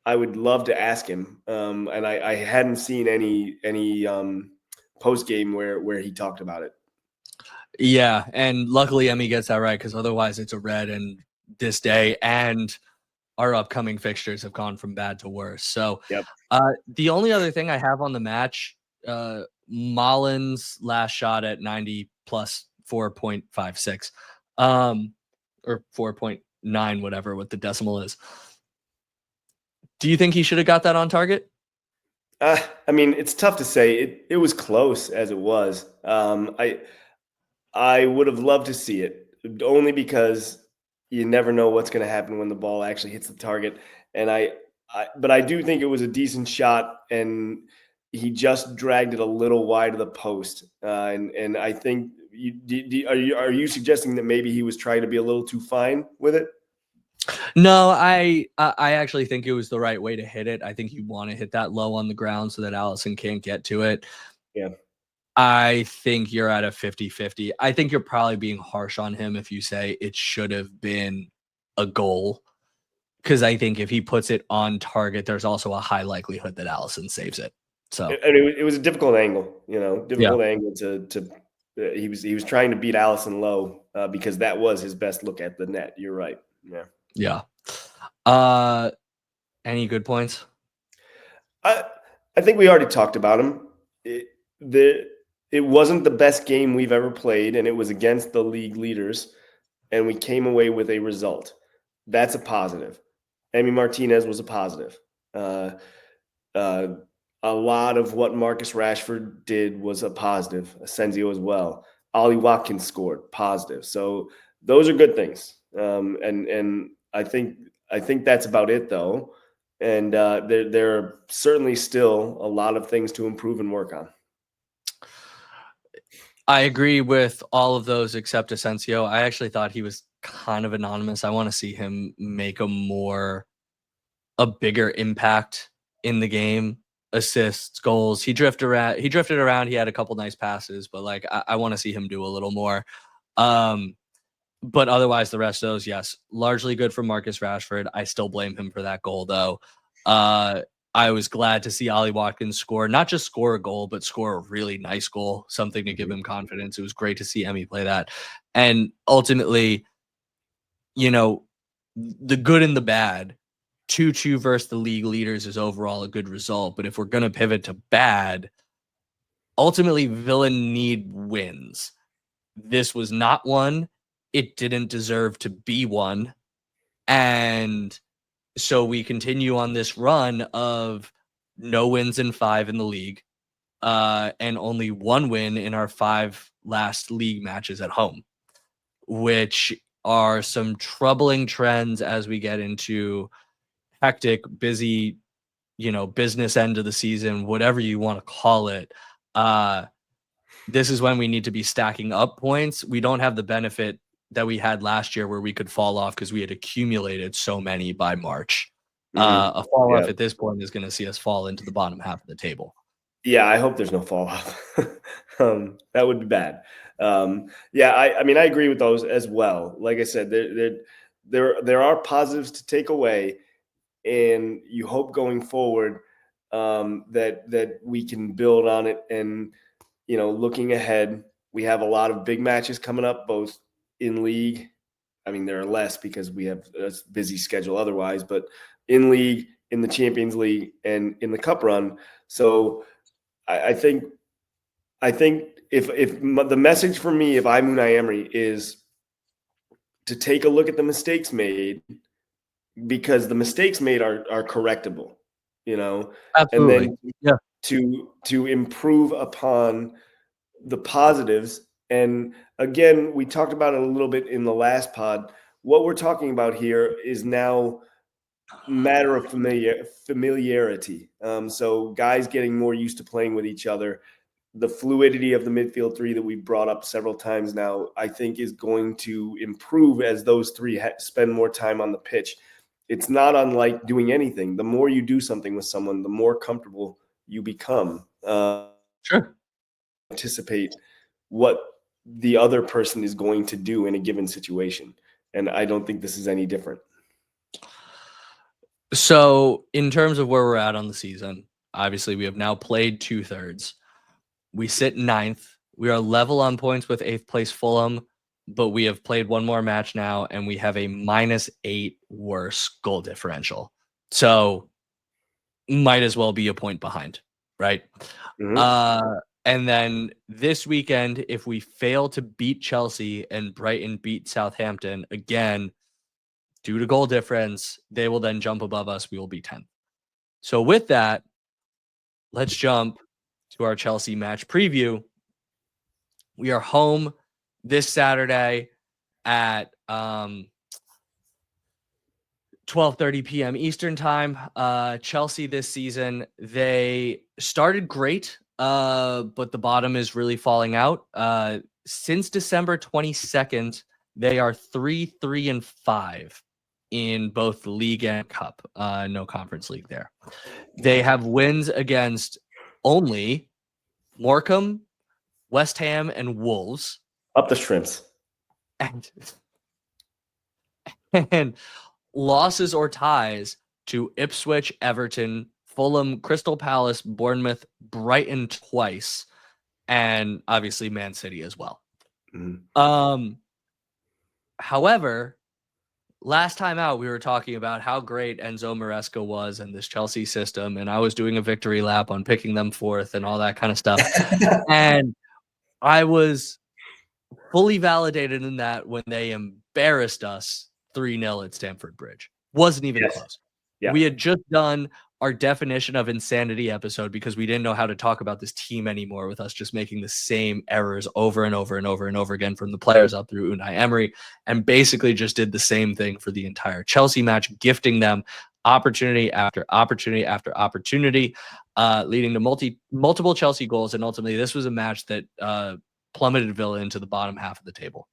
I would love to ask him. And I hadn't seen any post game where he talked about it. Yeah. And luckily Emi gets that right, because otherwise it's a red, and this day and our upcoming fixtures have gone from bad to worse. So the only other thing I have on the match, Mullins' last shot at 90 plus 4.56, or 4.9, whatever what the decimal is. Do you think he should have got that on target? I mean, it's tough to say. It was close as it was. I would have loved to see it, only because you never know what's going to happen when the ball actually hits the target. And but I do think it was a decent shot, and he just dragged it a little wide of the post. And I think are you suggesting that maybe he was trying to be a little too fine with it? No, I actually think it was the right way to hit it. I think you want to hit that low on the ground so that Allison can't get to it. Yeah. I think you're at a 50-50. I think you're probably being harsh on him if you say it should have been a goal, because I think if he puts it on target, there's also a high likelihood that Allison saves it. So it was a difficult angle, angle to he was trying to beat Allison low because that was his best look at the net. You're right. Yeah. Any good points? I think we already talked about him. It wasn't the best game we've ever played, and it was against the league leaders, and we came away with a result. That's a positive. Emi Martinez was a positive. A lot of what Marcus Rashford did was a positive. Asensio as well. Ollie Watkins scored, positive. So those are good things. And I think that's about it, though. And there are certainly still a lot of things to improve and work on. I agree with all of those except Asensio. I actually thought he was kind of anonymous. I want to see him make a bigger impact in the game. Assists, goals. He drifted around. He had a couple nice passes, but like I want to see him do a little more. But otherwise, the rest of those, yes, largely good for Marcus Rashford. I still blame him for that goal, though. I was glad to see Ollie Watkins score, not just score a goal, but score a really nice goal, something to give him confidence. It was great to see Emmy play that. And ultimately, the good and the bad, 2-2 versus the league leaders is overall a good result. But if we're going to pivot to bad, ultimately, Villa need wins. This was not one. It didn't deserve to be one. And so we continue on this run of no wins in 5 in the league, and only 1 win in our 5 last league matches at home, which are some troubling trends as we get into hectic, busy, business end of the season, whatever you want to call it. This is when we need to be stacking up points. We don't have the benefit that we had last year where we could fall off because we had accumulated so many by March. A fall off at this point is going to see us fall into the bottom half of the table. Yeah, I hope there's no fall off. That would be bad. I mean, I agree with those as well. Like I said, there are positives to take away, and you hope going forward that we can build on it. And looking ahead, we have a lot of big matches coming up, both in league. I mean, there are less because we have a busy schedule otherwise, but in league, in the Champions League, and in the Cup run. So I think if the message for me, if I'm Unai Emery, is to take a look at the mistakes made, because the mistakes made are correctable, Absolutely. And then to improve upon the positives. And again, we talked about it a little bit in the last pod. What we're talking about here is now matter of familiarity. So guys getting more used to playing with each other. The fluidity of the midfield 3 that we brought up several times now, I think, is going to improve as those 3 spend more time on the pitch. It's not unlike doing anything. The more you do something with someone, the more comfortable you become. Sure. Anticipate what the other person is going to do in a given situation. And I don't think this is any different. So in terms of where we're at on the season, obviously we have now played 2/3. We sit 9th. We are level on points with 8th place Fulham, but we have played 1 more match now, and we have a -8 worse goal differential. So might as well be a point behind, right? Mm-hmm. And then this weekend, if we fail to beat Chelsea and Brighton beat Southampton, again, due to goal difference, they will then jump above us. We will be 10th. So with that, let's jump to our Chelsea match preview. We are home this Saturday at 12:30 p.m. Eastern time. Chelsea this season, they started great, but the bottom is really falling out. Since December 22nd, they are 3-3-5 in both the league and cup. No conference league there. They have wins against only Morecambe, West Ham, and Wolves. Up the shrimps. And losses or ties to Ipswich, Everton, Fulham, Crystal Palace, Bournemouth, Brighton twice, and obviously Man City as well. Mm-hmm. However, last time out, we were talking about how great Enzo Maresca was and this Chelsea system, and I was doing a victory lap on picking them fourth and all that kind of stuff. And I was fully validated in that when they embarrassed us 3-0 at Stamford Bridge. Wasn't even close. Yeah. We had just done our definition of insanity episode because we didn't know how to talk about this team anymore with us just making the same errors over and over and over and over again from the players up through Unai Emery, and basically just did the same thing for the entire Chelsea match, gifting them opportunity after opportunity after opportunity, leading to multiple Chelsea goals. And ultimately, this was a match that plummeted Villa into the bottom half of the table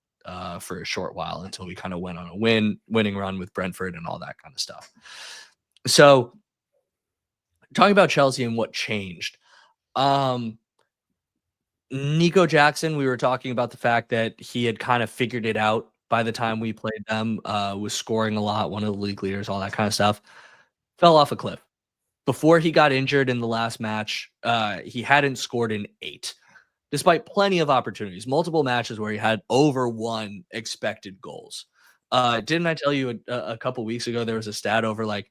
for a short while until we kind of went on a winning run with Brentford and all that kind of stuff. So talking about Chelsea and what changed, Nico Jackson, we were talking about the fact that he had kind of figured it out by the time we played them, was scoring a lot, one of the league leaders, all that kind of stuff, fell off a cliff. Before he got injured in the last match, he hadn't scored in 8. Despite plenty of opportunities, multiple matches where he had over 1 expected goals. Didn't I tell you a couple weeks ago, there was a stat over like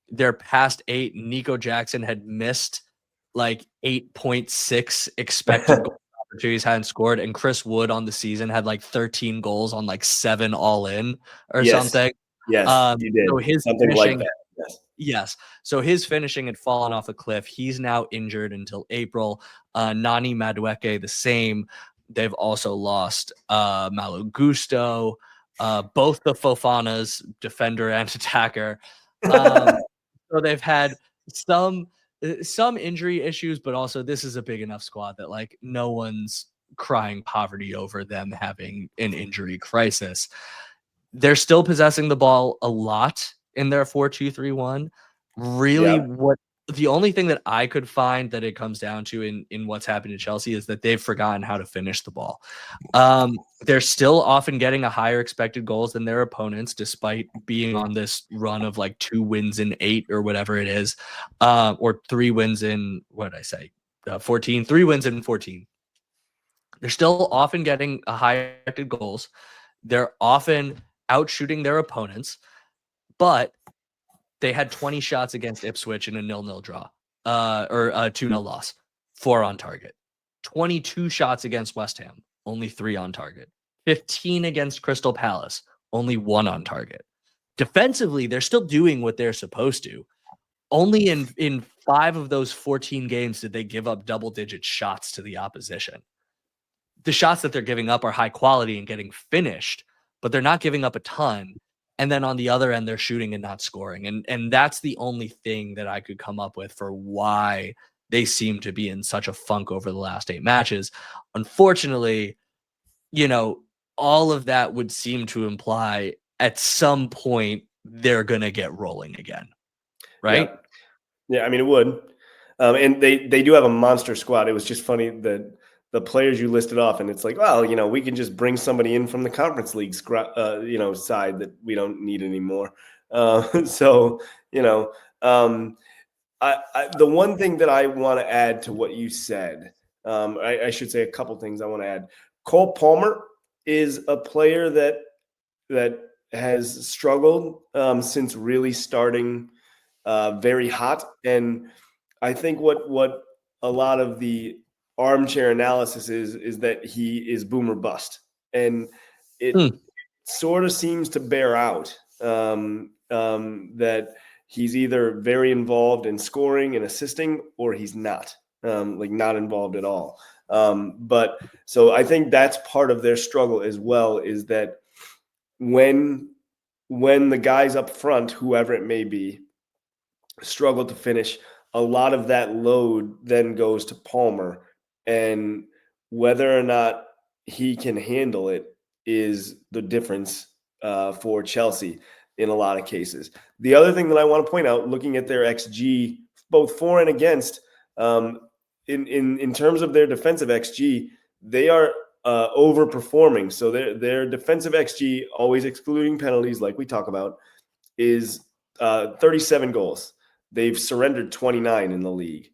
their past 8, Nico Jackson had missed like 8.6 expected goal opportunities, hadn't scored. And Chris Wood on the season had like 13 goals on like 7 all in or something. Yes, you did. So his something finishing, like that. Yes. So his finishing had fallen off a cliff. He's now injured until April. Nani Madueke, the same. They've also lost Malo Gusto, both the Fofanas, defender and attacker. So they've had some injury issues, but also this is a big enough squad that like no one's crying poverty over them having an injury crisis. They're still possessing the ball a lot in their 4-2-3-1. Really, what the only thing that I could find that it comes down to in what's happened to Chelsea is that they've forgotten how to finish the ball. They're still often getting a higher expected goals than their opponents, despite being on this run of like 2 wins in 8 or whatever it is, or 3 wins in, what did I say? 14, 3 wins in 14. They're still often getting a higher expected goals. They're often outshooting their opponents, but they had 20 shots against Ipswich in a 0-0 draw, or a 2-0 loss, 4 on target. 22 shots against West Ham, only 3 on target. 15 against Crystal Palace, only 1 on target. Defensively, they're still doing what they're supposed to. Only in 5 of those 14 games did they give up double-digit shots to the opposition. The shots that they're giving up are high quality and getting finished, but they're not giving up a ton. And then on the other end, they're shooting and not scoring. And that's the only thing that I could come up with for why they seem to be in such a funk over the last 8 matches. Unfortunately, all of that would seem to imply at some point they're going to get rolling again. Right? Yeah, I mean, it would. And they do have a monster squad. It was just funny that the players you listed off, and it's like, well, we can just bring somebody in from the Conference League, side that we don't need anymore. The one thing that I want to add to what you said, I should say a couple things I want to add. Cole Palmer is a player that has struggled since really starting very hot, and I think what a lot of the armchair analysis is that he is boom or bust, and it sort of seems to bear out that he's either very involved in scoring and assisting, or he's not, like not involved at all. But so I think that's part of their struggle as well, is that when the guys up front, whoever it may be, struggle to finish, a lot of that load then goes to Palmer, and whether or not he can handle it is the difference for Chelsea in a lot of cases. The other thing that I want to point out, looking at their XG, both for and against, in terms of their defensive XG, they are overperforming. So their defensive XG, always excluding penalties, like we talk about, is 37 goals. They've surrendered 29 in the league.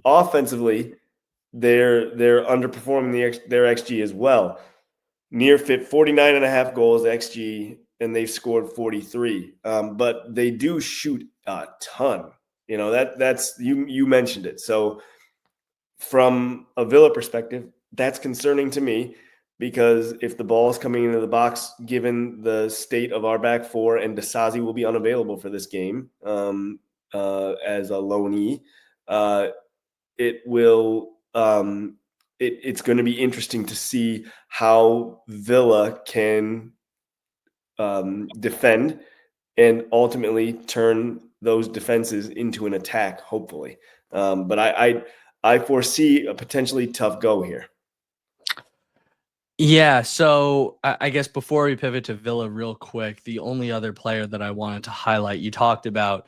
Offensively, they're underperforming their XG as well. Near fit 49.5 goals XG, and they've scored 43. But they do shoot a ton. You know, that's you mentioned it. So from a Villa perspective, that's concerning to me, because if the ball is coming into the box, given the state of our back four, and Disasi will be unavailable for this game as a loanee, it will it's going to be interesting to see how Villa can defend and ultimately turn those defenses into an attack, hopefully. But I foresee a potentially tough go here. Yeah, so I guess before we pivot to Villa real quick, the only other player that I wanted to highlight, you talked about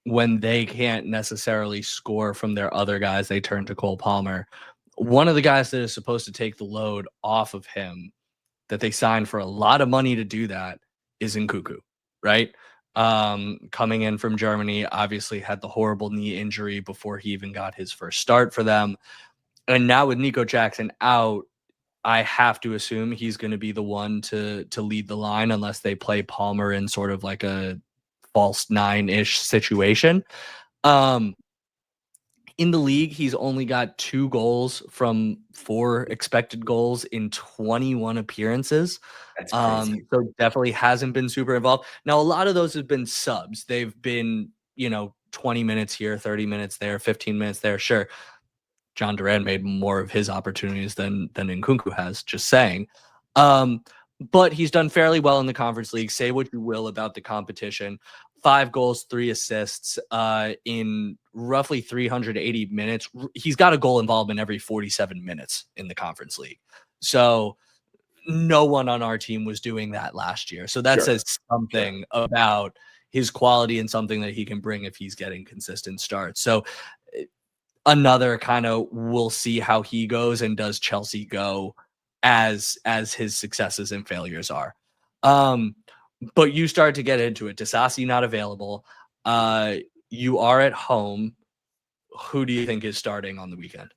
when they can't necessarily score from their other guys, they turn to Cole Palmer. One of the guys that is supposed to take the load off of him, that they signed for a lot of money to do that, is Nkunku, right? Coming in from Germany, obviously had the horrible knee injury before he even got his first start for them. And now with Nico Jackson out, I have to assume he's going to be the one to lead the line, unless they play Palmer in sort of like a false nine-ish situation. In the league, he's only got 2 goals from 4 expected goals in 21 appearances. That's crazy. So definitely hasn't been super involved. Now, a lot of those have been subs. They've been, 20 minutes here, 30 minutes there, 15 minutes there. Sure. John Duran made more of his opportunities than Nkunku has, just saying. But he's done fairly well in the Conference League. Say what you will about the competition. 5 goals, 3 assists in roughly 380 minutes. He's got a goal involvement every 47 minutes in the Conference League. So no one on our team was doing that last year. So that says something about his quality and something that he can bring if he's getting consistent starts. So another kind of, we'll see how he goes, and does Chelsea go as his successes and failures are. But you start to get into it. Disasi not available. You are at home. Who do you think is starting on the weekend?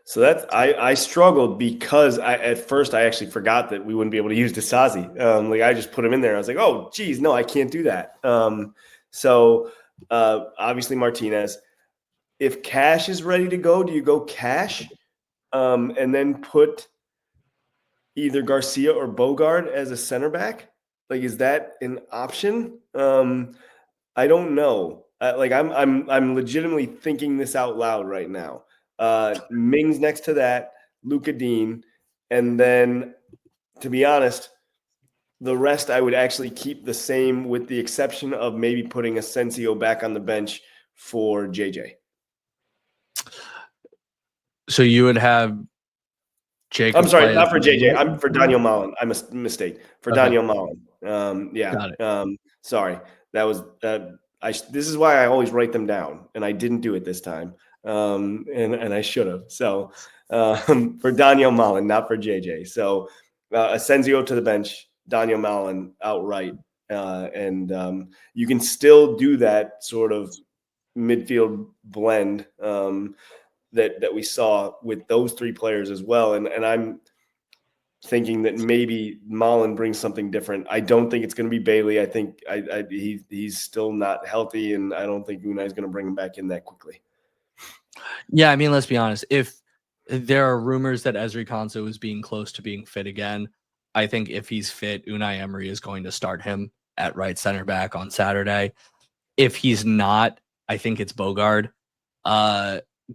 So that's I struggled, because at first I actually forgot that we wouldn't be able to use Disasi. Like I just put him in there. I was like, oh geez, no, I can't do that. So obviously Martinez. If Cash is ready to go, do you go Cash and then put either Garcia or Bogard as a center back? Like, is that an option? I don't know. I'm legitimately thinking this out loud right now. Mings next to that, Luka Dean, and then, to be honest, the rest I would actually keep the same, with the exception of maybe putting Asensio back on the bench for JJ. So you would have Jacob. I'm sorry, not for JJ. I'm for Daniel Malen. I'm a mistake for Daniel Malen. Yeah. Got it. Sorry, that was. This is why I always write them down, and I didn't do it this time. And I should have. So for Daniel Malen, not for JJ. So Asensio to the bench, Daniel Malen outright, and you can still do that sort of midfield blend that we saw with those 3 players as well. And I'm thinking that maybe Malen brings something different. I don't think it's going to be Bailey. I think he's still not healthy, and I don't think Unai is going to bring him back in that quickly. Yeah, I mean, let's be honest. If there are rumors that Ezri Konsa is being close to being fit again, I think if he's fit, Unai Emery is going to start him at right center back on Saturday. If he's not, I think it's Bogard.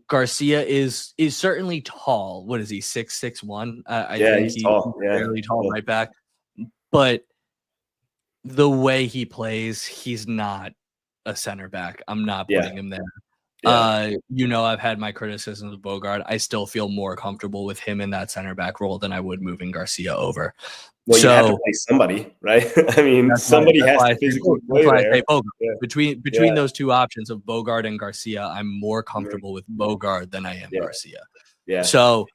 Garcia is certainly tall. What is he? 6'1"? I think he's he's tall. Yeah, fairly tall right back. But the way he plays, he's not a center back. I'm not putting him there. Yeah. I've had my criticisms of Bogard. I still feel more comfortable with him in that center back role than I would moving Garcia over. Well, you have to play somebody, right? I mean, somebody has to physically play there. That's why I say Bogard. Yeah. Between those two options of Bogard and Garcia, I'm more comfortable with Bogard than I am Garcia. Yeah. So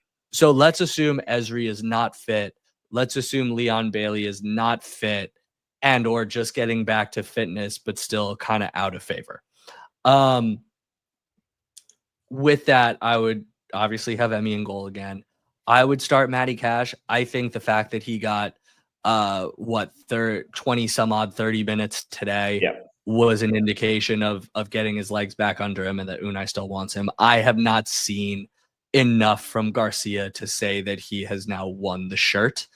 let's assume Ezri is not fit. Let's assume Leon Bailey is not fit and or just getting back to fitness, but still kind of out of favor. With that, I would obviously have Emmy in goal again. I would start Matty Cash. I think the fact that he got 20 some odd 30 minutes today was an indication of getting his legs back under him and that Unai still wants him. I have not seen enough from Garcia to say that he has now won the shirt.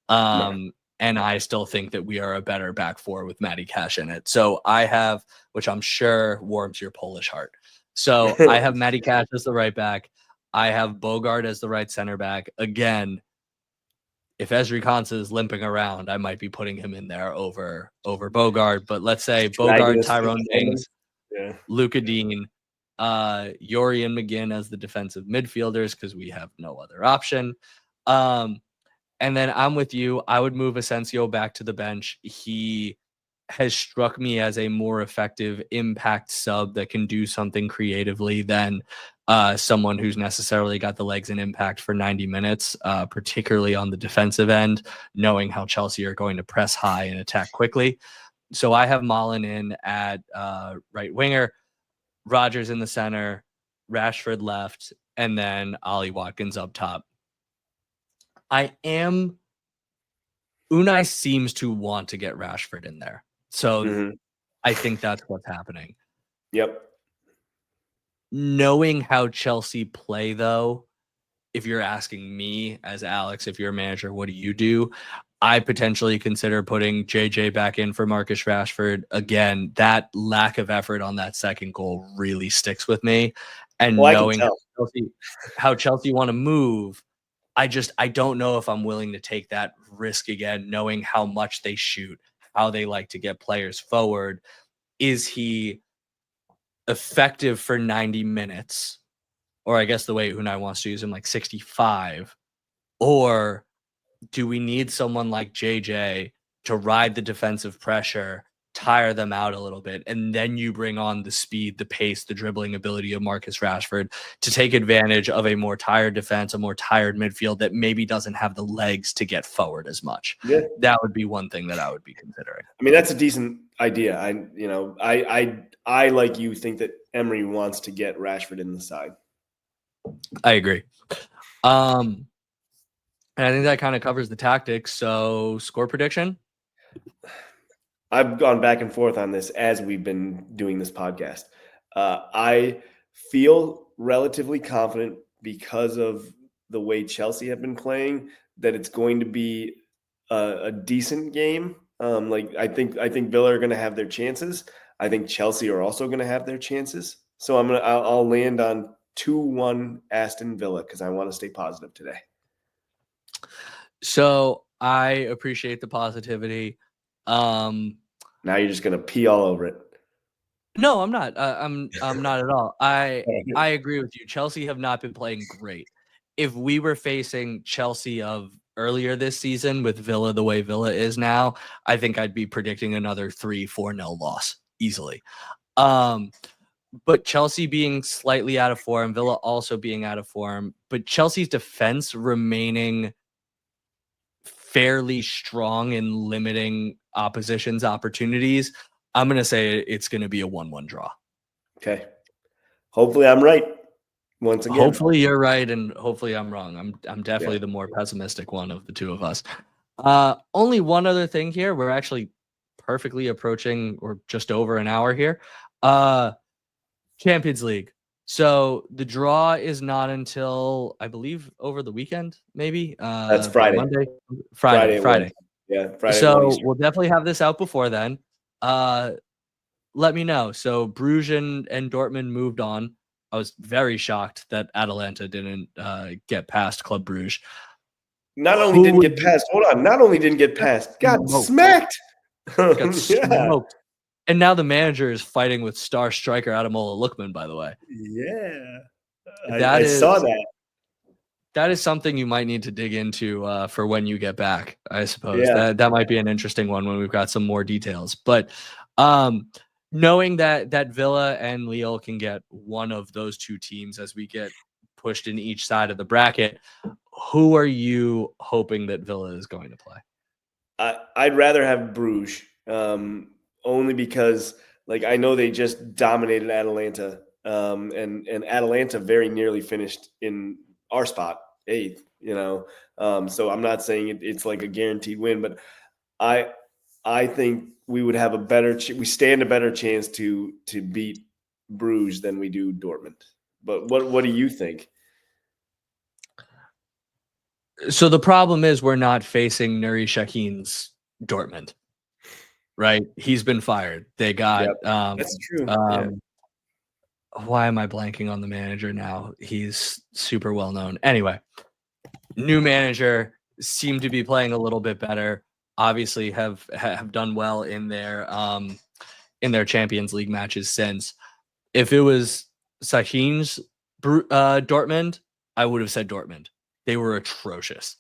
And I still think that we are a better back four with Matty Cash in it. So I have, which I'm sure warms your Polish heart. So I have Matty Cash as the right back. I have Bogard as the right center back. Again, if Ezri Konsa is limping around, I might be putting him in there over Bogard. But let's say Bogard, Tyrone Mings, Luka Dean, Yori and McGinn as the defensive midfielders because we have no other option. And then I'm with you. I would move Asensio back to the bench. He has struck me as a more effective impact sub that can do something creatively than someone who's necessarily got the legs and impact for 90 minutes, particularly on the defensive end, knowing how Chelsea are going to press high and attack quickly. So I have Malen in at right winger, Rodgers in the center, Rashford left, and then Ollie Watkins up top. Unai seems to want to get Rashford in there. So I think that's what's happening. Yep. Knowing how Chelsea play, though, if you're asking me as Alex, if you're a manager, what do you do? I potentially consider putting JJ back in for Marcus Rashford. Again, that lack of effort on that second goal really sticks with me. And knowing how Chelsea want to move, I don't know if I'm willing to take that risk again, knowing how much they shoot, how they like to get players forward. Is he effective for 90 minutes? Or I guess the way Unai wants to use him, like 65. Or do we need someone like JJ to ride the defensive pressure, tire them out a little bit, and then you bring on the speed, the pace, the dribbling ability of Marcus Rashford to take advantage of a more tired defense, a more tired midfield that maybe doesn't have the legs to get forward as much? Yeah. That would be one thing that I would be considering. I mean, that's a decent idea. I like you think that Emery wants to get Rashford in the side. I agree. And I think that kind of covers the tactics. So score prediction? I've gone back and forth on this as we've been doing this podcast. I feel relatively confident because of the way Chelsea have been playing that it's going to be a decent game. I think Villa are going to have their chances. I think Chelsea are also going to have their chances. So I'll land on 2-1 Aston Villa because I want to stay positive today. So I appreciate the positivity. Now you're just gonna pee all over it. No, I'm not. I'm not at all. I agree with you. Chelsea have not been playing great. If we were facing Chelsea of earlier this season with Villa the way Villa is now, I think I'd be predicting another 3-4-0 loss easily. But Chelsea being slightly out of form, Villa also being out of form, but Chelsea's defense remaining fairly strong in limiting opposition's opportunities, I'm going to say it's going to be a 1-1 draw. Okay. Hopefully I'm right. Once again. Hopefully you're right, and hopefully I'm wrong. I'm definitely the more pessimistic one of the two of us. Only one other thing here. We're actually perfectly approaching or just over an hour here. Champions League. So the draw is not until, I believe, over the weekend, maybe. That's Friday. Monday, Friday. Friday. Yeah, Friday. So we'll definitely have this out before then. Let me know. So Bruges and Dortmund moved on. I was very shocked that Atalanta didn't get past Club Bruges. Not only didn't get past, got smacked. Got smoked. And now the manager is fighting with star striker Ademola Lookman, by the way. Yeah. I saw that. That is something you might need to dig into for when you get back, I suppose. Yeah. That might be an interesting one when we've got some more details. But knowing that Villa and Lille can get one of those two teams as we get pushed in each side of the bracket, who are you hoping that Villa is going to play? I'd rather have Bruges, only because I know they just dominated Atalanta, and Atalanta very nearly finished in our spot, 8th. So I'm not saying it's like a guaranteed win, but I think we would have we stand a better chance to beat Bruges than we do Dortmund. But what do you think? So the problem is we're not facing Nuri Sahin's Dortmund, right? He's been fired. They got that's true. Why am I blanking on the manager now? He's super well known. Anyway, new manager, seemed to be playing a little bit better. Obviously have done well in their Champions League matches since. If it was Sahin's Dortmund, I would have said Dortmund. They were atrocious.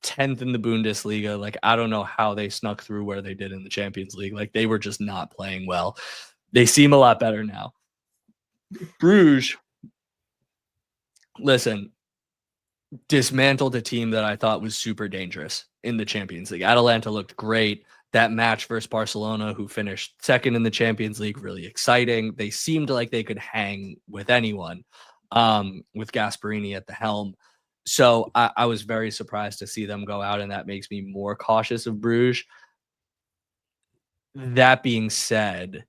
10th in the Bundesliga. I don't know how they snuck through where they did in the Champions League. They were just not playing well. They seem a lot better now. Bruges, listen, dismantled a team that I thought was super dangerous in the Champions League. Atalanta looked great. That match versus Barcelona, who finished 2nd in the Champions League, really exciting. They seemed like they could hang with anyone, with Gasperini at the helm. So I was very surprised to see them go out, and that makes me more cautious of Bruges. That being said,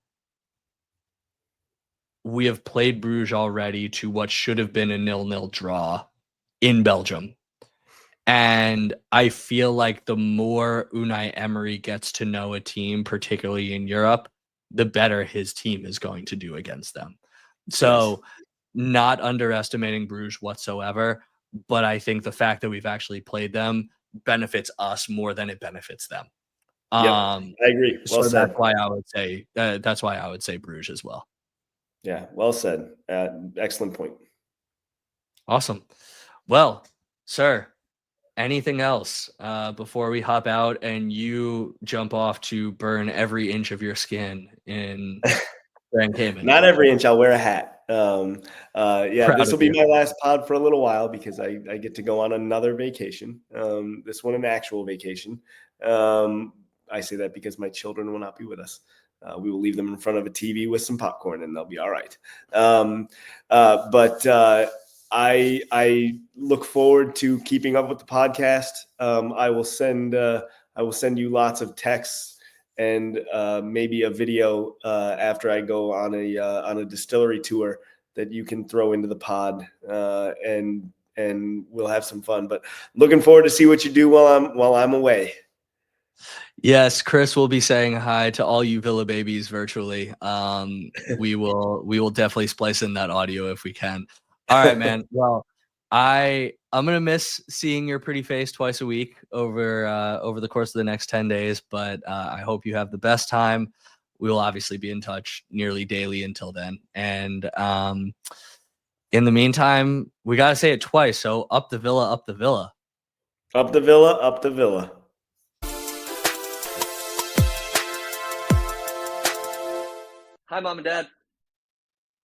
we have played Bruges already to what should have been a 0-0 draw in Belgium. And I feel like the more Unai Emery gets to know a team, particularly in Europe, the better his team is going to do against them. So not underestimating Bruges whatsoever, but I think the fact that we've actually played them benefits us more than it benefits them. I agree. Well so said. That's why I would say Bruges as well. Yeah, well said. Excellent point. Awesome. Well, sir, anything else before we hop out and you jump off to burn every inch of your skin in Grand Cayman? Not every inch. I'll wear a hat. This will be my last pod for a little while because I get to go on another vacation. This one an actual vacation. I say that because my children will not be with us. We will leave them in front of a TV with some popcorn, and they'll be all right. I look forward to keeping up with the podcast. I will send you lots of texts and maybe a video after I go on a distillery tour that you can throw into the pod, and we'll have some fun. But looking forward to see what you do while I'm away. Yes, Chris will be saying hi to all you Villa babies virtually. We will definitely splice in that audio if we can. All right, man. Well, I'm gonna miss seeing your pretty face twice a week over the course of the next 10 days, but I hope you have the best time. We will obviously be in touch nearly daily until then. And in the meantime, we gotta say it twice. So up the Villa, up the Villa. Up the Villa, up the Villa. Hi, Mom and Dad.